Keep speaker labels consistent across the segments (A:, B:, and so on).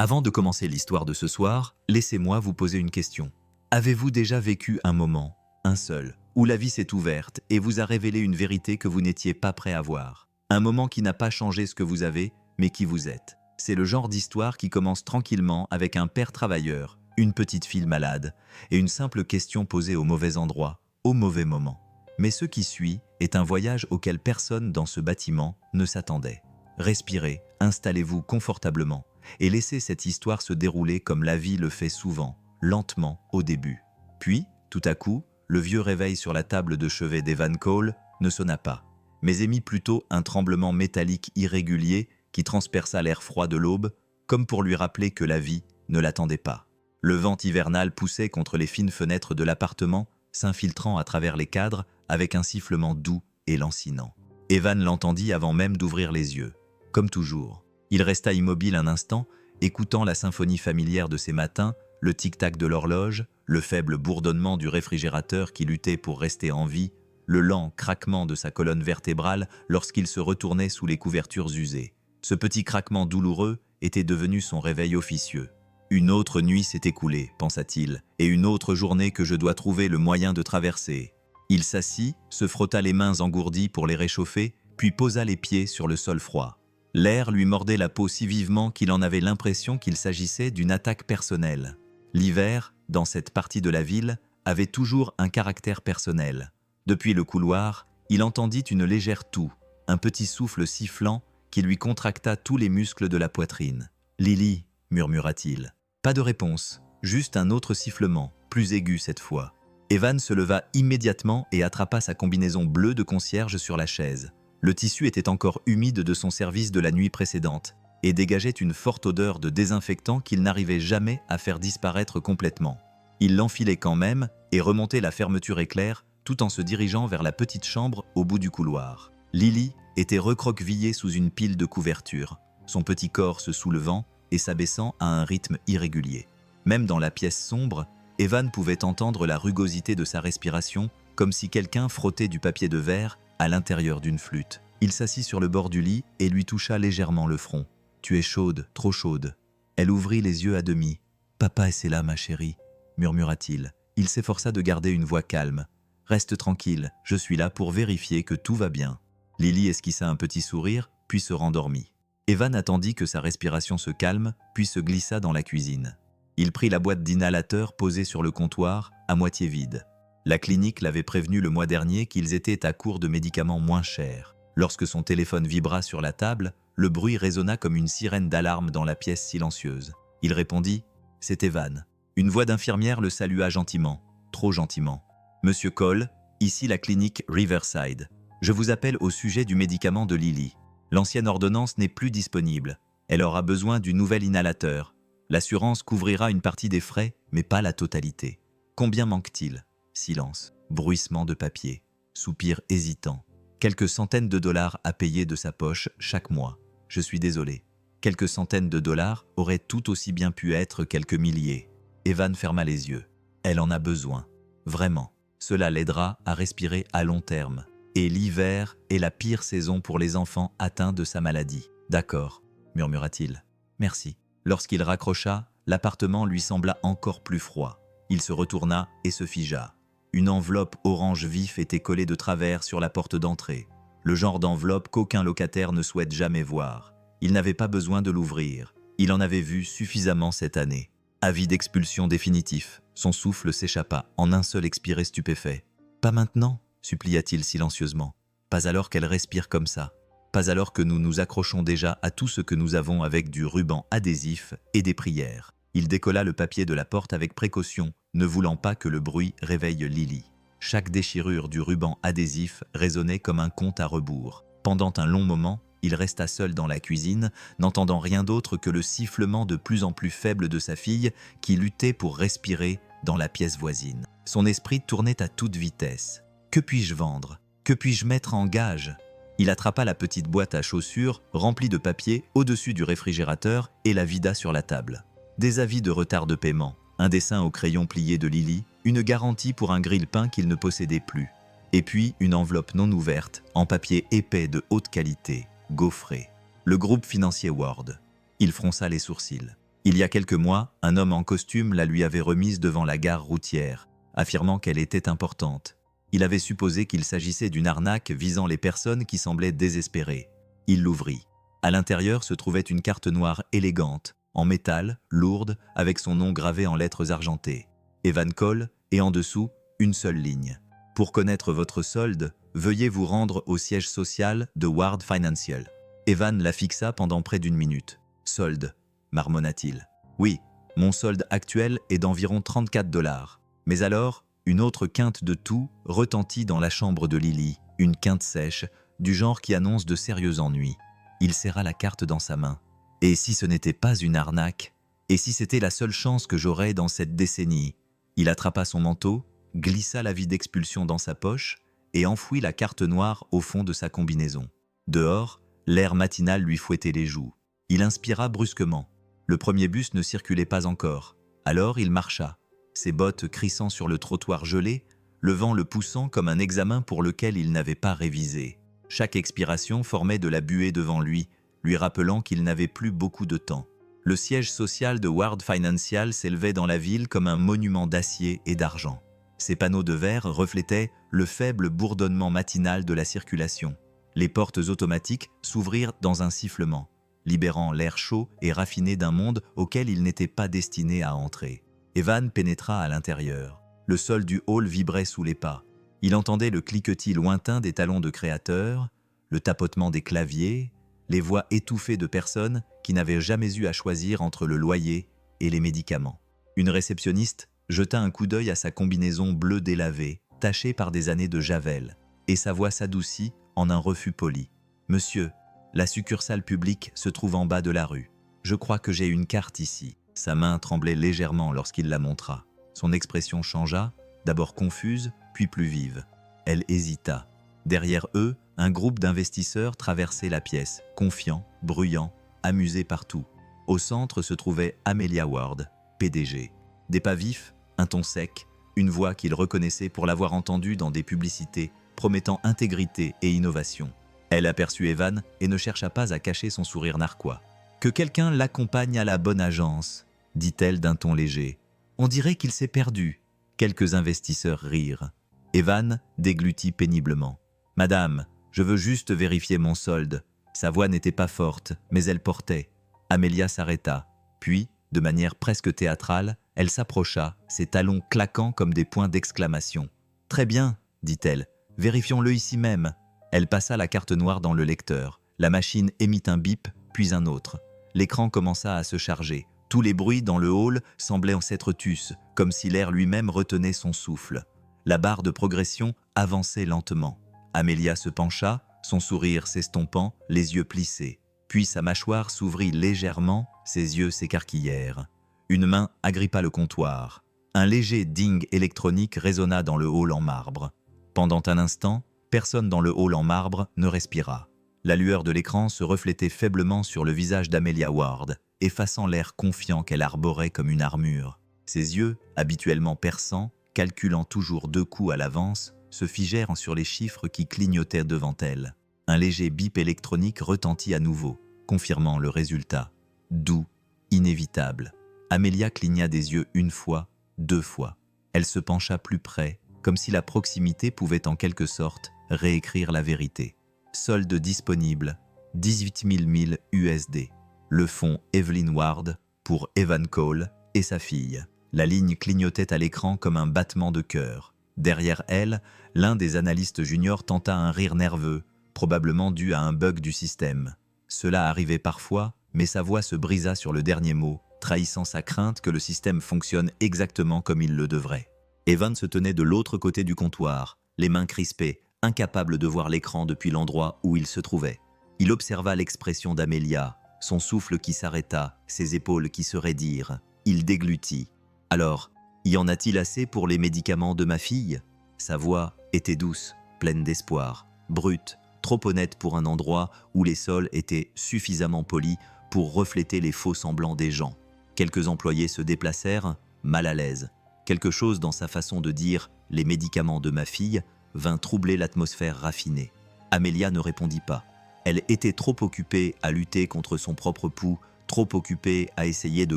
A: Avant de commencer l'histoire de ce soir, laissez-moi vous poser une question. Avez-vous déjà vécu un moment, un seul, où la vie s'est ouverte et vous a révélé une vérité que vous n'étiez pas prêt à voir? Un moment qui n'a pas changé ce que vous avez, mais qui vous êtes. C'est le genre d'histoire qui commence tranquillement avec un père travailleur, une petite fille malade, et une simple question posée au mauvais endroit, au mauvais moment. Mais ce qui suit est un voyage auquel personne dans ce bâtiment ne s'attendait. Respirez, installez-vous confortablement et laissez cette histoire se dérouler comme la vie le fait souvent, lentement au début. Puis, tout à coup, le vieux réveil sur la table de chevet d'Evan Cole ne sonna pas, mais émit plutôt un tremblement métallique irrégulier qui transperça l'air froid de l'aube, comme pour lui rappeler que la vie ne l'attendait pas. Le vent hivernal poussait contre les fines fenêtres de l'appartement, s'infiltrant à travers les cadres avec un sifflement doux et lancinant. Evan l'entendit avant même d'ouvrir les yeux. Comme toujours, il resta immobile un instant, écoutant la symphonie familière de ces matins, le tic-tac de l'horloge, le faible bourdonnement du réfrigérateur qui luttait pour rester en vie, le lent craquement de sa colonne vertébrale lorsqu'il se retournait sous les couvertures usées. Ce petit craquement douloureux était devenu son réveil officieux. Une autre nuit s'est écoulée, pensa-t-il, et une autre journée que je dois trouver le moyen de traverser. Il s'assit, se frotta les mains engourdies pour les réchauffer, puis posa les pieds sur le sol froid. L'air lui mordait la peau si vivement qu'il en avait l'impression qu'il s'agissait d'une attaque personnelle. L'hiver, dans cette partie de la ville, avait toujours un caractère personnel. Depuis le couloir, il entendit une légère toux, un petit souffle sifflant qui lui contracta tous les muscles de la poitrine. « Lily » murmura-t-il. Pas de réponse, juste un autre sifflement, plus aigu cette fois. Evan se leva immédiatement et attrapa sa combinaison bleue de concierge sur la chaise. Le tissu était encore humide de son service de la nuit précédente et dégageait une forte odeur de désinfectant qu'il n'arrivait jamais à faire disparaître complètement. Il l'enfilait quand même et remontait la fermeture éclair tout en se dirigeant vers la petite chambre au bout du couloir. Lily était recroquevillée sous une pile de couvertures, son petit corps se soulevant et s'abaissant à un rythme irrégulier. Même dans la pièce sombre, Evan pouvait entendre la rugosité de sa respiration, comme si quelqu'un frottait du papier de verre à l'intérieur d'une flûte. Il s'assit sur le bord du lit et lui toucha légèrement le front. « Tu es chaude, trop chaude. » Elle ouvrit les yeux à demi. « Papa est là, ma chérie, » murmura-t-il. Il s'efforça de garder une voix calme. « Reste tranquille, je suis là pour vérifier que tout va bien. » Lily esquissa un petit sourire, puis se rendormit. Evan attendit que sa respiration se calme, puis se glissa dans la cuisine. Il prit la boîte d'inhalateurs posée sur le comptoir, à moitié vide. La clinique l'avait prévenu le mois dernier qu'ils étaient à court de médicaments moins chers. Lorsque son téléphone vibra sur la table, le bruit résonna comme une sirène d'alarme dans la pièce silencieuse. Il répondit « C'est Evan ». Une voix d'infirmière le salua gentiment, trop gentiment. « Monsieur Cole, ici la clinique Riverside. Je vous appelle au sujet du médicament de Lily. L'ancienne ordonnance n'est plus disponible. Elle aura besoin du nouvel inhalateur. L'assurance couvrira une partie des frais, mais pas la totalité. Combien manque-t-il » Silence, bruissement de papier, soupir hésitant. Quelques centaines de dollars à payer de sa poche chaque mois. Je suis désolé. Quelques centaines de dollars auraient tout aussi bien pu être quelques milliers. Evan ferma les yeux. Elle en a besoin. Vraiment. Cela l'aidera à respirer à long terme. Et l'hiver est la pire saison pour les enfants atteints de sa maladie. D'accord, murmura-t-il. Merci. Lorsqu'il raccrocha, l'appartement lui sembla encore plus froid. Il se retourna et se figea. Une enveloppe orange vif était collée de travers sur la porte d'entrée. Le genre d'enveloppe qu'aucun locataire ne souhaite jamais voir. Il n'avait pas besoin de l'ouvrir. Il en avait vu suffisamment cette année. Avis d'expulsion définitif. Son souffle s'échappa en un seul expiré stupéfait. « Pas maintenant » supplia-t-il silencieusement. « Pas alors qu'elle respire comme ça. Pas alors que nous nous accrochons déjà à tout ce que nous avons avec du ruban adhésif et des prières. » Il décolla le papier de la porte avec précaution, ne voulant pas que le bruit réveille Lily. Chaque déchirure du ruban adhésif résonnait comme un compte à rebours. Pendant un long moment, il resta seul dans la cuisine, n'entendant rien d'autre que le sifflement de plus en plus faible de sa fille qui luttait pour respirer dans la pièce voisine. Son esprit tournait à toute vitesse. Que puis-je vendre? Que puis-je mettre en gage? Il attrapa la petite boîte à chaussures remplie de papier au-dessus du réfrigérateur et la vida sur la table. Des avis de retard de paiement, un dessin au crayon plié de Lily, une garantie pour un grille-pain qu'il ne possédait plus. Et puis une enveloppe non ouverte, en papier épais de haute qualité, gaufré. Le groupe financier Ward. Il fronça les sourcils. Il y a quelques mois, un homme en costume la lui avait remise devant la gare routière, affirmant qu'elle était importante. Il avait supposé qu'il s'agissait d'une arnaque visant les personnes qui semblaient désespérées. Il l'ouvrit. À l'intérieur se trouvait une carte noire élégante, en métal, lourde, avec son nom gravé en lettres argentées. Evan Cole, et en dessous, une seule ligne. Pour connaître votre solde, veuillez vous rendre au siège social de Ward Financial. Evan la fixa pendant près d'une minute. Solde, marmonna-t-il. Oui, mon solde actuel est d'environ 34 $. Mais alors, une autre quinte de tout retentit dans la chambre de Lily, une quinte sèche, du genre qui annonce de sérieux ennuis. Il serra la carte dans sa main. Et si ce n'était pas une arnaque? Et si c'était la seule chance que j'aurais dans cette décennie? Il attrapa son manteau, glissa l'avis d'expulsion dans sa poche et enfouit la carte noire au fond de sa combinaison. Dehors, l'air matinal lui fouettait les joues. Il inspira brusquement. Le premier bus ne circulait pas encore. Alors il marcha, ses bottes crissant sur le trottoir gelé, le vent le poussant comme un examen pour lequel il n'avait pas révisé. Chaque expiration formait de la buée devant lui rappelant qu'il n'avait plus beaucoup de temps. Le siège social de Ward Financial s'élevait dans la ville comme un monument d'acier et d'argent. Ses panneaux de verre reflétaient le faible bourdonnement matinal de la circulation. Les portes automatiques s'ouvrirent dans un sifflement, libérant l'air chaud et raffiné d'un monde auquel il n'était pas destiné à entrer. Evan pénétra à l'intérieur. Le sol du hall vibrait sous les pas. Il entendait le cliquetis lointain des talons de créateurs, le tapotement des claviers, les voix étouffées de personnes qui n'avaient jamais eu à choisir entre le loyer et les médicaments. Une réceptionniste jeta un coup d'œil à sa combinaison bleue délavée, tachée par des années de javel, et sa voix s'adoucit en un refus poli. « Monsieur, la succursale publique se trouve en bas de la rue. Je crois que j'ai une carte ici. » Sa main tremblait légèrement lorsqu'il la montra. Son expression changea, d'abord confuse, puis plus vive. Elle hésita. Derrière eux, un groupe d'investisseurs traversait la pièce, confiant, bruyant, amusé partout. Au centre se trouvait Amelia Ward, PDG. Des pas vifs, un ton sec, une voix qu'il reconnaissait pour l'avoir entendue dans des publicités promettant intégrité et innovation. Elle aperçut Evan et ne chercha pas à cacher son sourire narquois. « Que quelqu'un l'accompagne à la bonne agence », dit-elle d'un ton léger. « On dirait qu'il s'est perdu. » Quelques investisseurs rirent. Evan déglutit péniblement. « Madame, je veux juste vérifier mon solde. » Sa voix n'était pas forte, mais elle portait. Amelia s'arrêta. Puis, de manière presque théâtrale, elle s'approcha, ses talons claquant comme des points d'exclamation. « Très bien, dit-elle. Vérifions-le ici même. » Elle passa la carte noire dans le lecteur. La machine émit un bip, puis un autre. L'écran commença à se charger. Tous les bruits dans le hall semblaient en s'être tus, comme si l'air lui-même retenait son souffle. La barre de progression avançait lentement. Amelia se pencha, son sourire s'estompant, les yeux plissés. Puis sa mâchoire s'ouvrit légèrement, ses yeux s'écarquillèrent. Une main agrippa le comptoir. Un léger ding électronique résonna dans le hall en marbre. Pendant un instant, personne dans le hall en marbre ne respira. La lueur de l'écran se reflétait faiblement sur le visage d'Amelia Ward, effaçant l'air confiant qu'elle arborait comme une armure. Ses yeux, habituellement perçants, calculant toujours 2 coups à l'avance, se figèrent sur les chiffres qui clignotaient devant elle. Un léger bip électronique retentit à nouveau, confirmant le résultat. Doux, inévitable. Amelia cligna des yeux 1 fois, 2 fois. Elle se pencha plus près, comme si la proximité pouvait en quelque sorte réécrire la vérité. Solde disponible, 18 000 USD. Le fonds Evelyn Ward pour Evan Cole et sa fille. La ligne clignotait à l'écran comme un battement de cœur. Derrière elle, l'un des analystes juniors tenta un rire nerveux, probablement dû à un bug du système. Cela arrivait parfois, mais sa voix se brisa sur le dernier mot, trahissant sa crainte que le système fonctionne exactement comme il le devrait. Evan se tenait de l'autre côté du comptoir, les mains crispées, incapable de voir l'écran depuis l'endroit où il se trouvait. Il observa l'expression d'Amelia, son souffle qui s'arrêta, ses épaules qui se raidirent. Il déglutit. « Alors, y en a-t-il assez pour les médicaments de ma fille ?» Sa voix était douce, pleine d'espoir, brute, trop honnête pour un endroit où les sols étaient suffisamment polis pour refléter les faux semblants des gens. Quelques employés se déplacèrent, mal à l'aise. Quelque chose dans sa façon de dire « les médicaments de ma fille » vint troubler l'atmosphère raffinée. Amelia ne répondit pas. Elle était trop occupée à lutter contre son propre pouls, trop occupée à essayer de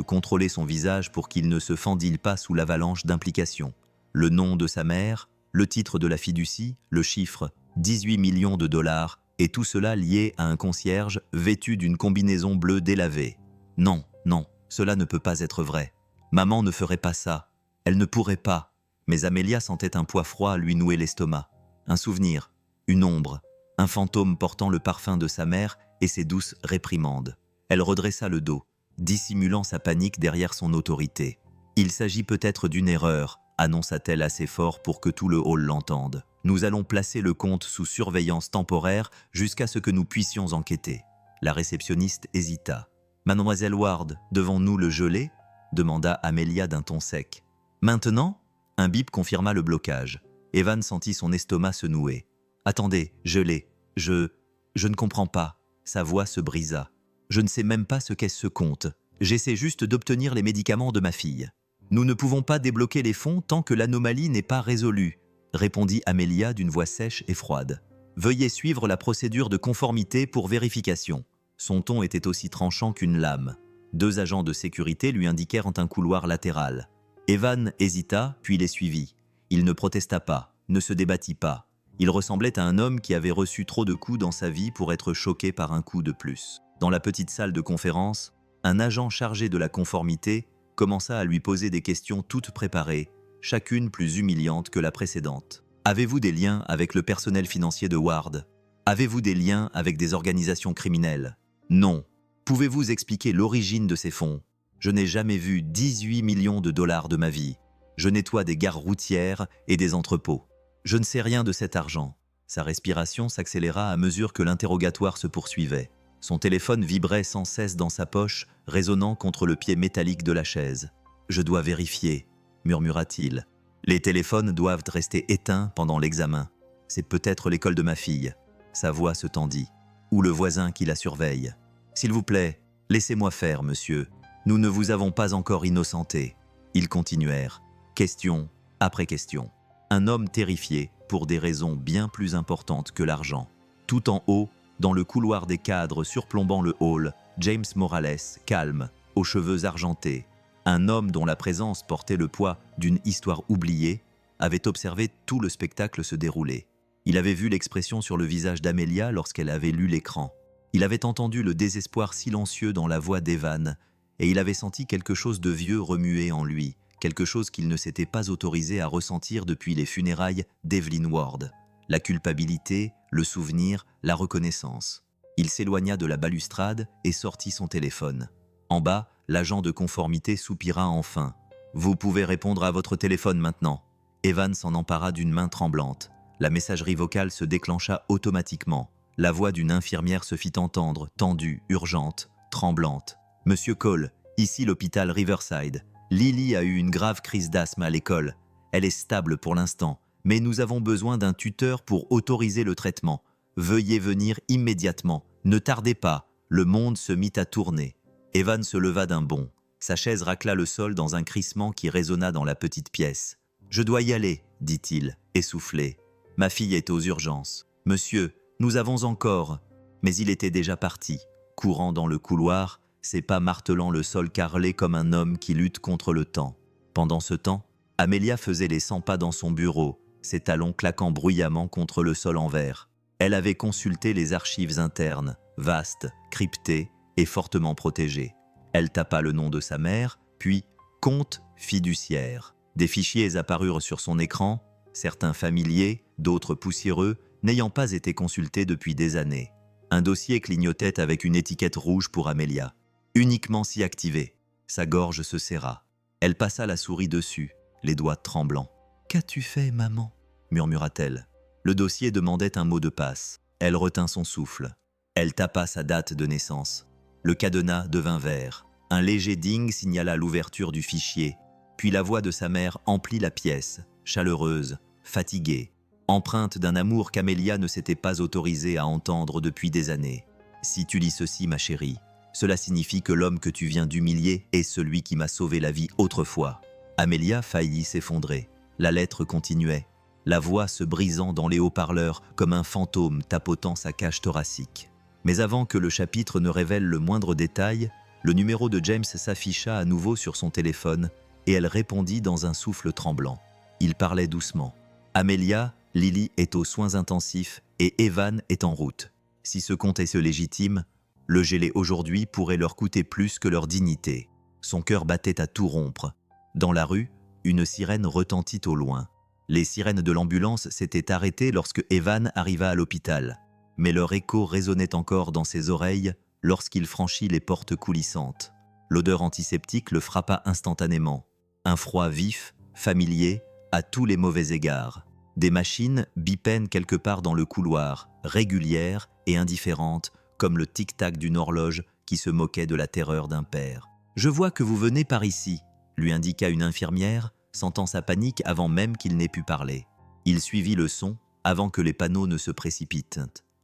A: contrôler son visage pour qu'il ne se fendille pas sous l'avalanche d'implications. Le nom de sa mère, le titre de la fiducie, le chiffre 18 millions de dollars, et tout cela lié à un concierge vêtu d'une combinaison bleue délavée. Non, non, cela ne peut pas être vrai. Maman ne ferait pas ça. Elle ne pourrait pas. Mais Amelia sentait un poids froid lui nouer l'estomac. Un souvenir, une ombre, un fantôme portant le parfum de sa mère et ses douces réprimandes. Elle redressa le dos, dissimulant sa panique derrière son autorité. « Il s'agit peut-être d'une erreur », annonça-t-elle assez fort pour que tout le hall l'entende. « Nous allons placer le compte sous surveillance temporaire jusqu'à ce que nous puissions enquêter. » La réceptionniste hésita. « Mademoiselle Ward, devons-nous le geler ?» demanda Amelia d'un ton sec. « Maintenant ?» Un bip confirma le blocage. Evan sentit son estomac se nouer. « Attendez, gelé. Je ne comprends pas. » Sa voix se brisa. « Je ne sais même pas ce qu'est ce compte. J'essaie juste d'obtenir les médicaments de ma fille. » « Nous ne pouvons pas débloquer les fonds tant que l'anomalie n'est pas résolue, » répondit Amelia d'une voix sèche et froide. « Veuillez suivre la procédure de conformité pour vérification. » Son ton était aussi tranchant qu'une lame. 2 agents de sécurité lui indiquèrent un couloir latéral. Evan hésita, puis les suivit. Il ne protesta pas, ne se débattit pas. Il ressemblait à un homme qui avait reçu trop de coups dans sa vie pour être choqué par un coup de plus. Dans la petite salle de conférence, un agent chargé de la conformité commença à lui poser des questions toutes préparées, chacune plus humiliante que la précédente. « Avez-vous des liens avec le personnel financier de Ward? Avez-vous des liens avec des organisations criminelles? Non. Pouvez-vous expliquer l'origine de ces fonds? Je n'ai jamais vu 18 millions de dollars de ma vie. Je nettoie des gares routières et des entrepôts. Je ne sais rien de cet argent. » Sa respiration s'accéléra à mesure que l'interrogatoire se poursuivait. Son téléphone vibrait sans cesse dans sa poche, résonnant contre le pied métallique de la chaise. « Je dois vérifier, » murmura-t-il. « Les téléphones doivent rester éteints pendant l'examen. C'est peut-être l'école de ma fille. » Sa voix se tendit. « Ou le voisin qui la surveille. S'il vous plaît, laissez-moi faire, monsieur. Nous ne vous avons pas encore innocenté. » Ils continuèrent, question après question. Un homme terrifié pour des raisons bien plus importantes que l'argent. Tout en haut, dans le couloir des cadres surplombant le hall, James Morales, calme, aux cheveux argentés, un homme dont la présence portait le poids d'une histoire oubliée, avait observé tout le spectacle se dérouler. Il avait vu l'expression sur le visage d'Amelia lorsqu'elle avait lu l'écran. Il avait entendu le désespoir silencieux dans la voix d'Evan, et il avait senti quelque chose de vieux remuer en lui, quelque chose qu'il ne s'était pas autorisé à ressentir depuis les funérailles d'Evelyn Ward. La culpabilité, le souvenir, la reconnaissance. Il s'éloigna de la balustrade et sortit son téléphone. En bas, l'agent de conformité soupira enfin. « Vous pouvez répondre à votre téléphone maintenant. » Evan s'en empara d'une main tremblante. La messagerie vocale se déclencha automatiquement. La voix d'une infirmière se fit entendre, tendue, urgente, tremblante. « Monsieur Cole, ici l'hôpital Riverside. Lily a eu une grave crise d'asthme à l'école. Elle est stable pour l'instant. Mais nous avons besoin d'un tuteur pour autoriser le traitement. Veuillez venir immédiatement. Ne tardez pas. » Le monde se mit à tourner. Evan se leva d'un bond. Sa chaise racla le sol dans un crissement qui résonna dans la petite pièce. « Je dois y aller, » dit-il, essoufflé. « Ma fille est aux urgences. Monsieur, nous avons encore... » Mais il était déjà parti, courant dans le couloir, ses pas martelant le sol carrelé comme un homme qui lutte contre le temps. Pendant ce temps, Amelia faisait les 100 pas dans son bureau, ses talons claquant bruyamment contre le sol en verre. Elle avait consulté les archives internes, vastes, cryptées et fortement protégées. Elle tapa le nom de sa mère, puis « compte fiduciaire ». Des fichiers apparurent sur son écran, certains familiers, d'autres poussiéreux, n'ayant pas été consultés depuis des années. Un dossier clignotait avec une étiquette rouge pour Amelia. Uniquement si activé. Sa gorge se serra. Elle passa la souris dessus, les doigts tremblants. « Qu'as-tu fait, maman ?» murmura-t-elle. Le dossier demandait un mot de passe. Elle retint son souffle. Elle tapa sa date de naissance. Le cadenas devint vert. Un léger ding signala l'ouverture du fichier. Puis la voix de sa mère emplit la pièce, chaleureuse, fatiguée, empreinte d'un amour qu'Amelia ne s'était pas autorisée à entendre depuis des années. « Si tu lis ceci, ma chérie, cela signifie que l'homme que tu viens d'humilier est celui qui m'a sauvé la vie autrefois. » Amelia faillit s'effondrer. La lettre continuait, la voix se brisant dans les haut-parleurs comme un fantôme tapotant sa cage thoracique. Mais avant que le chapitre ne révèle le moindre détail, Le numéro de James s'afficha à nouveau sur son téléphone et elle répondit dans un souffle tremblant. Il parlait doucement. « Amelia, Lily est aux soins intensifs et Evan est en route. Si ce compte est légitime, le geler aujourd'hui pourrait leur coûter plus que leur dignité. » Son cœur battait à tout rompre. Dans la rue, une sirène retentit au loin. Les sirènes de l'ambulance s'étaient arrêtées lorsque Evan arriva à l'hôpital. Mais leur écho résonnait encore dans ses oreilles lorsqu'il franchit les portes coulissantes. L'odeur antiseptique le frappa instantanément. Un froid vif, familier, à tous les mauvais égards. Des machines bipaient quelque part dans le couloir, régulières et indifférentes, comme le tic-tac d'une horloge qui se moquait de la terreur d'un père. « Je vois que vous venez par ici », lui indiqua une infirmière, sentant sa panique avant même qu'il n'ait pu parler. Il suivit le son avant que les panneaux ne se précipitent,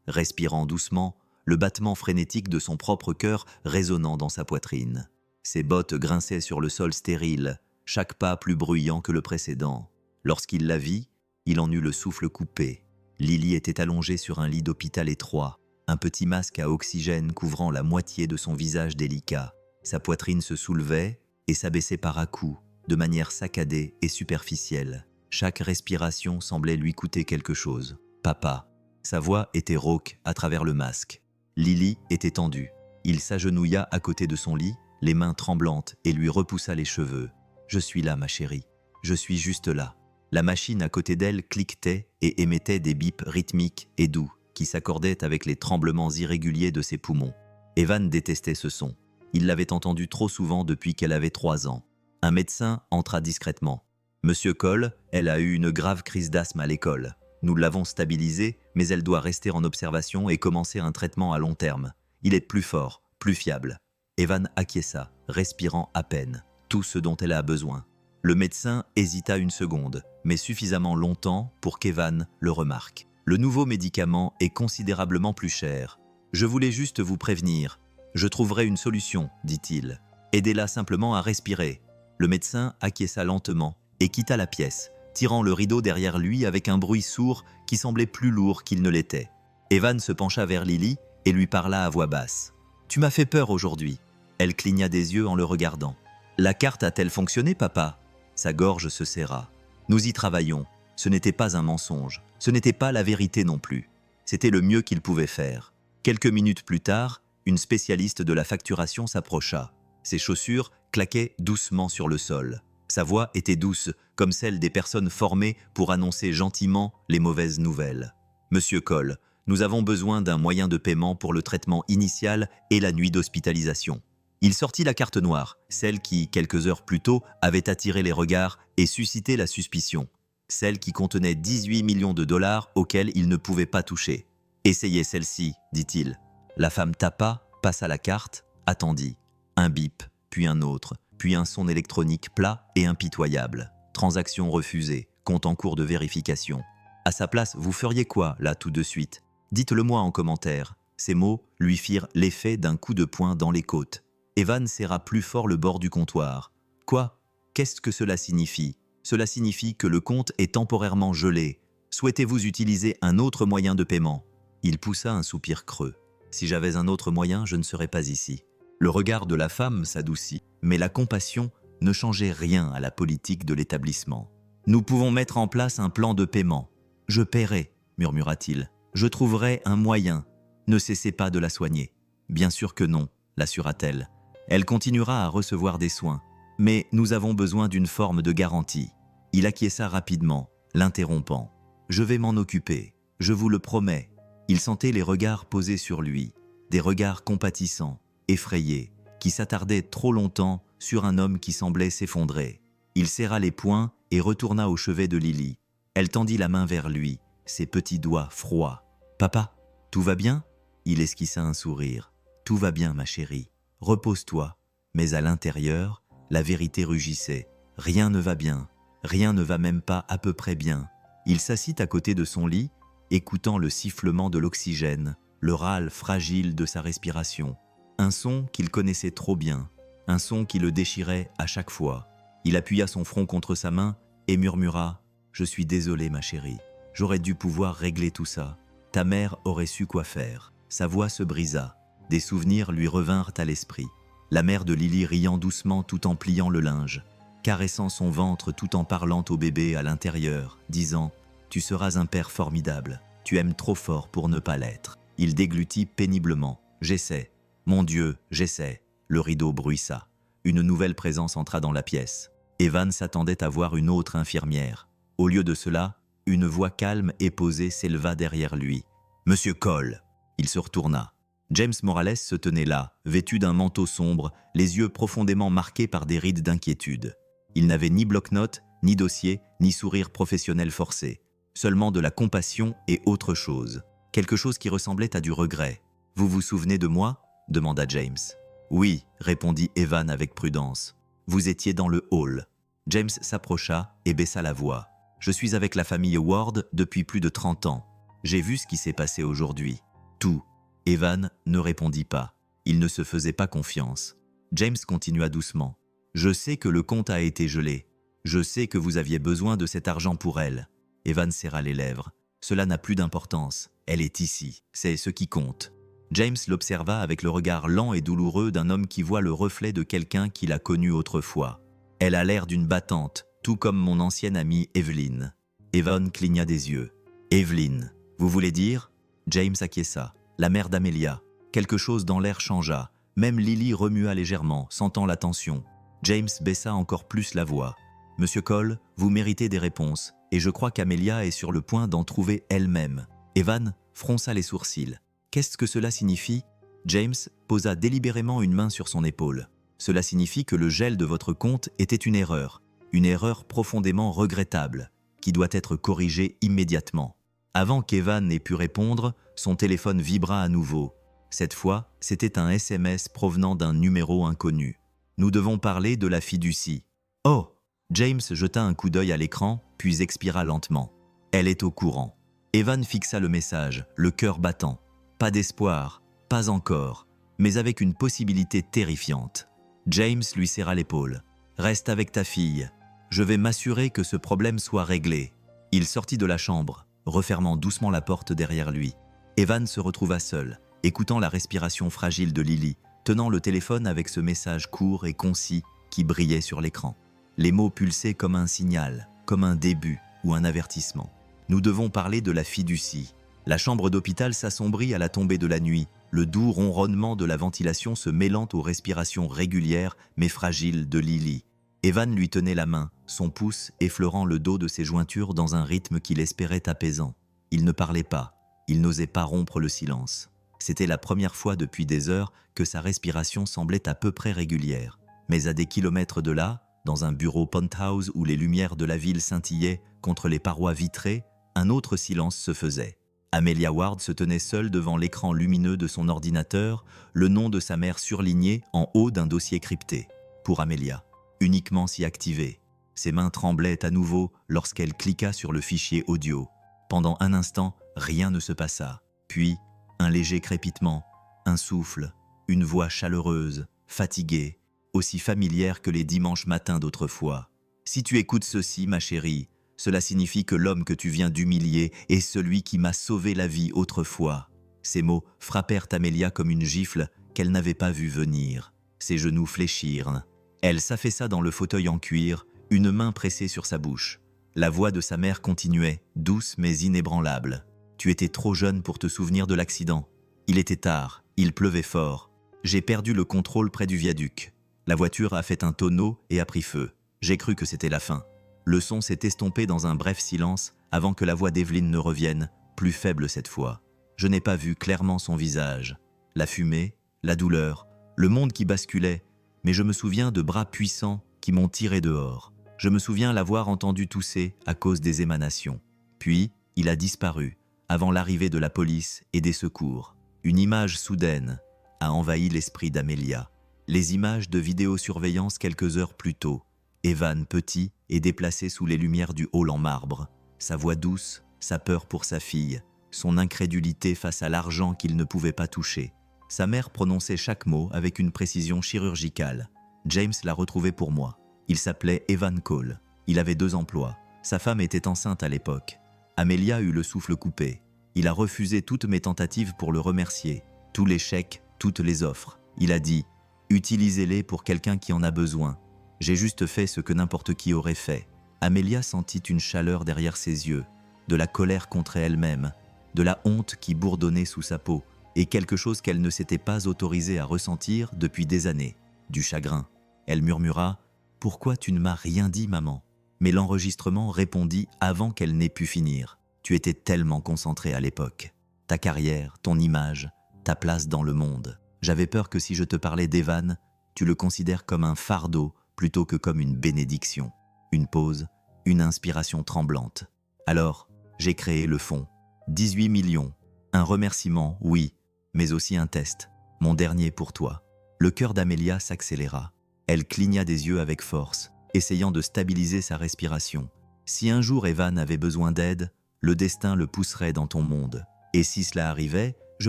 A: respirant doucement, le battement frénétique de son propre cœur résonnant dans sa poitrine. Ses bottes grinçaient sur le sol stérile, chaque pas plus bruyant que le précédent. Lorsqu'il la vit, il en eut le souffle coupé. Lily était allongée sur un lit d'hôpital étroit, un petit masque à oxygène couvrant la moitié de son visage délicat. Sa poitrine se soulevait et s'abaissait par à-coups, de manière saccadée et superficielle. Chaque respiration semblait lui coûter quelque chose. « Papa !» Sa voix était rauque à travers le masque. Lily était tendue. Il s'agenouilla à côté de son lit, les mains tremblantes, et lui repoussa les cheveux. « Je suis là, ma chérie. Je suis juste là. » La machine à côté d'elle cliquetait et émettait des bips rythmiques et doux qui s'accordaient avec les tremblements irréguliers de ses poumons. Evan détestait ce son. Il l'avait entendu trop souvent depuis qu'elle avait 3 ans. Un médecin entra discrètement. « Monsieur Cole, elle a eu une grave crise d'asthme à l'école. Nous l'avons stabilisée, mais elle doit rester en observation et commencer un traitement à long terme. Il est plus fort, plus fiable. » Evan acquiesça, respirant à peine. Tout ce dont elle a besoin. Le médecin hésita une seconde, mais suffisamment longtemps pour qu'Evan le remarque. « Le nouveau médicament est considérablement plus cher. Je voulais juste vous prévenir. Je trouverai une solution, dit-il. Aidez-la simplement à respirer. » Le médecin acquiesça lentement et quitta la pièce, tirant le rideau derrière lui avec un bruit sourd qui semblait plus lourd qu'il ne l'était. Evan se pencha vers Lily et lui parla à voix basse. « Tu m'as fait peur aujourd'hui. » Elle cligna des yeux en le regardant. « La carte a-t-elle fonctionné, papa ?» Sa gorge se serra. « Nous y travaillons. Ce n'était pas un mensonge. Ce n'était pas la vérité non plus. C'était le mieux qu'il pouvait faire. » Quelques minutes plus tard, une spécialiste de la facturation s'approcha. Ses chaussures claquaient doucement sur le sol. Sa voix était douce, comme celle des personnes formées pour annoncer gentiment les mauvaises nouvelles. « Monsieur Cole, nous avons besoin d'un moyen de paiement pour le traitement initial et la nuit d'hospitalisation. » Il sortit la carte noire, celle qui, quelques heures plus tôt, avait attiré les regards et suscité la suspicion. Celle qui contenait 18 millions de dollars auxquels il ne pouvait pas toucher. « Essayez celle-ci, dit-il. » La femme tapa, passa la carte, attendit. Un bip, puis un autre, puis un son électronique plat et impitoyable. Transaction refusée, compte en cours de vérification. À sa place, vous feriez quoi, là, tout de suite? Dites-le-moi en commentaire. Ces mots lui firent l'effet d'un coup de poing dans les côtes. Evan serra plus fort le bord du comptoir. Quoi? Qu'est-ce que cela signifie? Cela signifie que le compte est temporairement gelé. Souhaitez-vous utiliser un autre moyen de paiement? Il poussa un soupir creux. Si j'avais un autre moyen, je ne serais pas ici. Le regard de la femme s'adoucit, mais la compassion ne changeait rien à la politique de l'établissement. Nous pouvons mettre en place un plan de paiement. Je paierai, murmura-t-il. Je trouverai un moyen. Ne cessez pas de la soigner. Bien sûr que non, l'assura-t-elle. Elle continuera à recevoir des soins, mais nous avons besoin d'une forme de garantie. Il acquiesça rapidement, l'interrompant. Je vais m'en occuper, je vous le promets. Il sentait les regards posés sur lui, des regards compatissants, effrayés, qui s'attardaient trop longtemps sur un homme qui semblait s'effondrer. Il serra les poings et retourna au chevet de Lily. Elle tendit la main vers lui, ses petits doigts froids. « Papa, tout va bien ?» Il esquissa un sourire. « Tout va bien, ma chérie. Repose-toi. » Mais à l'intérieur, la vérité rugissait. Rien ne va bien. Rien ne va même pas à peu près bien. Il s'assit à côté de son lit, écoutant le sifflement de l'oxygène, le râle fragile de sa respiration. Un son qu'il connaissait trop bien, un son qui le déchirait à chaque fois. Il appuya son front contre sa main et murmura « Je suis désolé, ma chérie. J'aurais dû pouvoir régler tout ça. Ta mère aurait su quoi faire. » Sa voix se brisa. Des souvenirs lui revinrent à l'esprit. La mère de Lily riant doucement tout en pliant le linge, caressant son ventre tout en parlant au bébé à l'intérieur, disant « Tu seras un père formidable, tu aimes trop fort pour ne pas l'être ». Il déglutit péniblement « J'essaie, mon Dieu, j'essaie ». Le rideau bruissa. Une nouvelle présence entra dans la pièce. Evan s'attendait à voir une autre infirmière. Au lieu de cela, une voix calme et posée s'éleva derrière lui. « Monsieur Cole !» Il se retourna. James Morales se tenait là, vêtu d'un manteau sombre, les yeux profondément marqués par des rides d'inquiétude. Il n'avait ni bloc-notes, ni dossier, ni sourire professionnel forcé. Seulement de la compassion et autre chose. Quelque chose qui ressemblait à du regret. « Vous vous souvenez de moi ?» demanda James. « Oui », répondit Evan avec prudence. « Vous étiez dans le hall. » James s'approcha et baissa la voix. « Je suis avec la famille Ward depuis plus de 30 ans. J'ai vu ce qui s'est passé aujourd'hui. Tout. » Evan ne répondit pas. Il ne se faisait pas confiance. James continua doucement. « Je sais que le compte a été gelé. Je sais que vous aviez besoin de cet argent pour elle. » Evan serra les lèvres. « Cela n'a plus d'importance. Elle est ici. C'est ce qui compte. » James l'observa avec le regard lent et douloureux d'un homme qui voit le reflet de quelqu'un qu'il a connu autrefois. « Elle a l'air d'une battante, tout comme mon ancienne amie Evelyn. » Evan cligna des yeux. « Evelyn, vous voulez dire ?» James acquiesça. La mère d'Amelia. Quelque chose dans l'air changea. Même Lily remua légèrement, sentant la tension. James baissa encore plus la voix. « Monsieur Cole, vous méritez des réponses, et je crois qu'Amelia est sur le point d'en trouver elle-même. » Evan fronça les sourcils. « Qu'est-ce que cela signifie ?» James posa délibérément une main sur son épaule. « Cela signifie que le gel de votre compte était une erreur profondément regrettable, qui doit être corrigée immédiatement. » Avant qu'Evan n'ait pu répondre, son téléphone vibra à nouveau. Cette fois, c'était un SMS provenant d'un numéro inconnu. « Nous devons parler de la fiducie. » « Oh !» James jeta un coup d'œil à l'écran, puis expira lentement. « Elle est au courant. » Evan fixa le message, le cœur battant. Pas d'espoir, pas encore, mais avec une possibilité terrifiante. James lui serra l'épaule. « Reste avec ta fille. Je vais m'assurer que ce problème soit réglé. » Il sortit de la chambre, refermant doucement la porte derrière lui. Evan se retrouva seul, écoutant la respiration fragile de Lily, tenant le téléphone avec ce message court et concis qui brillait sur l'écran. Les mots pulsaient comme un signal, comme un début ou un avertissement. Nous devons parler de la fiducie. La chambre d'hôpital s'assombrit à la tombée de la nuit, le doux ronronnement de la ventilation se mêlant aux respirations régulières mais fragiles de Lily. Evan lui tenait la main, son pouce effleurant le dos de ses jointures dans un rythme qu'il espérait apaisant. Il ne parlait pas, il n'osait pas rompre le silence. C'était la première fois depuis des heures que sa respiration semblait à peu près régulière. Mais à des kilomètres de là, dans un bureau penthouse où les lumières de la ville scintillaient contre les parois vitrées, un autre silence se faisait. Amelia Ward se tenait seule devant l'écran lumineux de son ordinateur, le nom de sa mère surligné en haut d'un dossier crypté. Pour Amelia, uniquement s'y activer. Ses mains tremblaient à nouveau lorsqu'elle cliqua sur le fichier audio. Pendant un instant, rien ne se passa. Puis, un léger crépitement, un souffle, une voix chaleureuse, fatiguée, aussi familière que les dimanches matins d'autrefois. « Si tu écoutes ceci, ma chérie, cela signifie que l'homme que tu viens d'humilier est celui qui m'a sauvé la vie autrefois. » Ces mots frappèrent Amelia comme une gifle qu'elle n'avait pas vue venir. Ses genoux fléchirent. Elle s'affaissa dans le fauteuil en cuir, une main pressée sur sa bouche. La voix de sa mère continuait, douce mais inébranlable. « Tu étais trop jeune pour te souvenir de l'accident. Il était tard, il pleuvait fort. J'ai perdu le contrôle près du viaduc. La voiture a fait un tonneau et a pris feu. J'ai cru que c'était la fin. » Le son s'est estompé dans un bref silence avant que la voix d'Evelyn ne revienne, plus faible cette fois. Je n'ai pas vu clairement son visage. La fumée, la douleur, le monde qui basculait, mais je me souviens de bras puissants qui m'ont tiré dehors. Je me souviens l'avoir entendu tousser à cause des émanations. Puis, il a disparu, avant l'arrivée de la police et des secours. Une image soudaine a envahi l'esprit d'Amelia. Les images de vidéosurveillance quelques heures plus tôt. Evan, petit, est déplacé sous les lumières du hall en marbre. Sa voix douce, sa peur pour sa fille, son incrédulité face à l'argent qu'il ne pouvait pas toucher. Sa mère prononçait chaque mot avec une précision chirurgicale. James l'a retrouvé pour moi. Il s'appelait Evan Cole. Il avait 2 emplois. Sa femme était enceinte à l'époque. Amelia eut le souffle coupé. Il a refusé toutes mes tentatives pour le remercier. Tous les chèques, toutes les offres. Il a dit Utilisez-les pour quelqu'un qui en a besoin. J'ai juste fait ce que n'importe qui aurait fait. » Amélia sentit une chaleur derrière ses yeux, de la colère contre elle-même, de la honte qui bourdonnait sous sa peau, et quelque chose qu'elle ne s'était pas autorisée à ressentir depuis des années, du chagrin. Elle murmura « Pourquoi tu ne m'as rien dit, maman ?» Mais l'enregistrement répondit avant qu'elle n'ait pu finir. « Tu étais tellement concentrée à l'époque. Ta carrière, ton image, ta place dans le monde. J'avais peur que si je te parlais d'Evan, tu le considères comme un fardeau plutôt que comme une bénédiction. » Une pause, une inspiration tremblante. Alors, j'ai créé le fonds. 18 millions. Un remerciement, oui, mais aussi un test. Mon dernier pour toi. Le cœur d'Amélia s'accéléra. Elle cligna des yeux avec force, essayant de stabiliser sa respiration. Si un jour Evan avait besoin d'aide, le destin le pousserait dans ton monde. Et si cela arrivait, je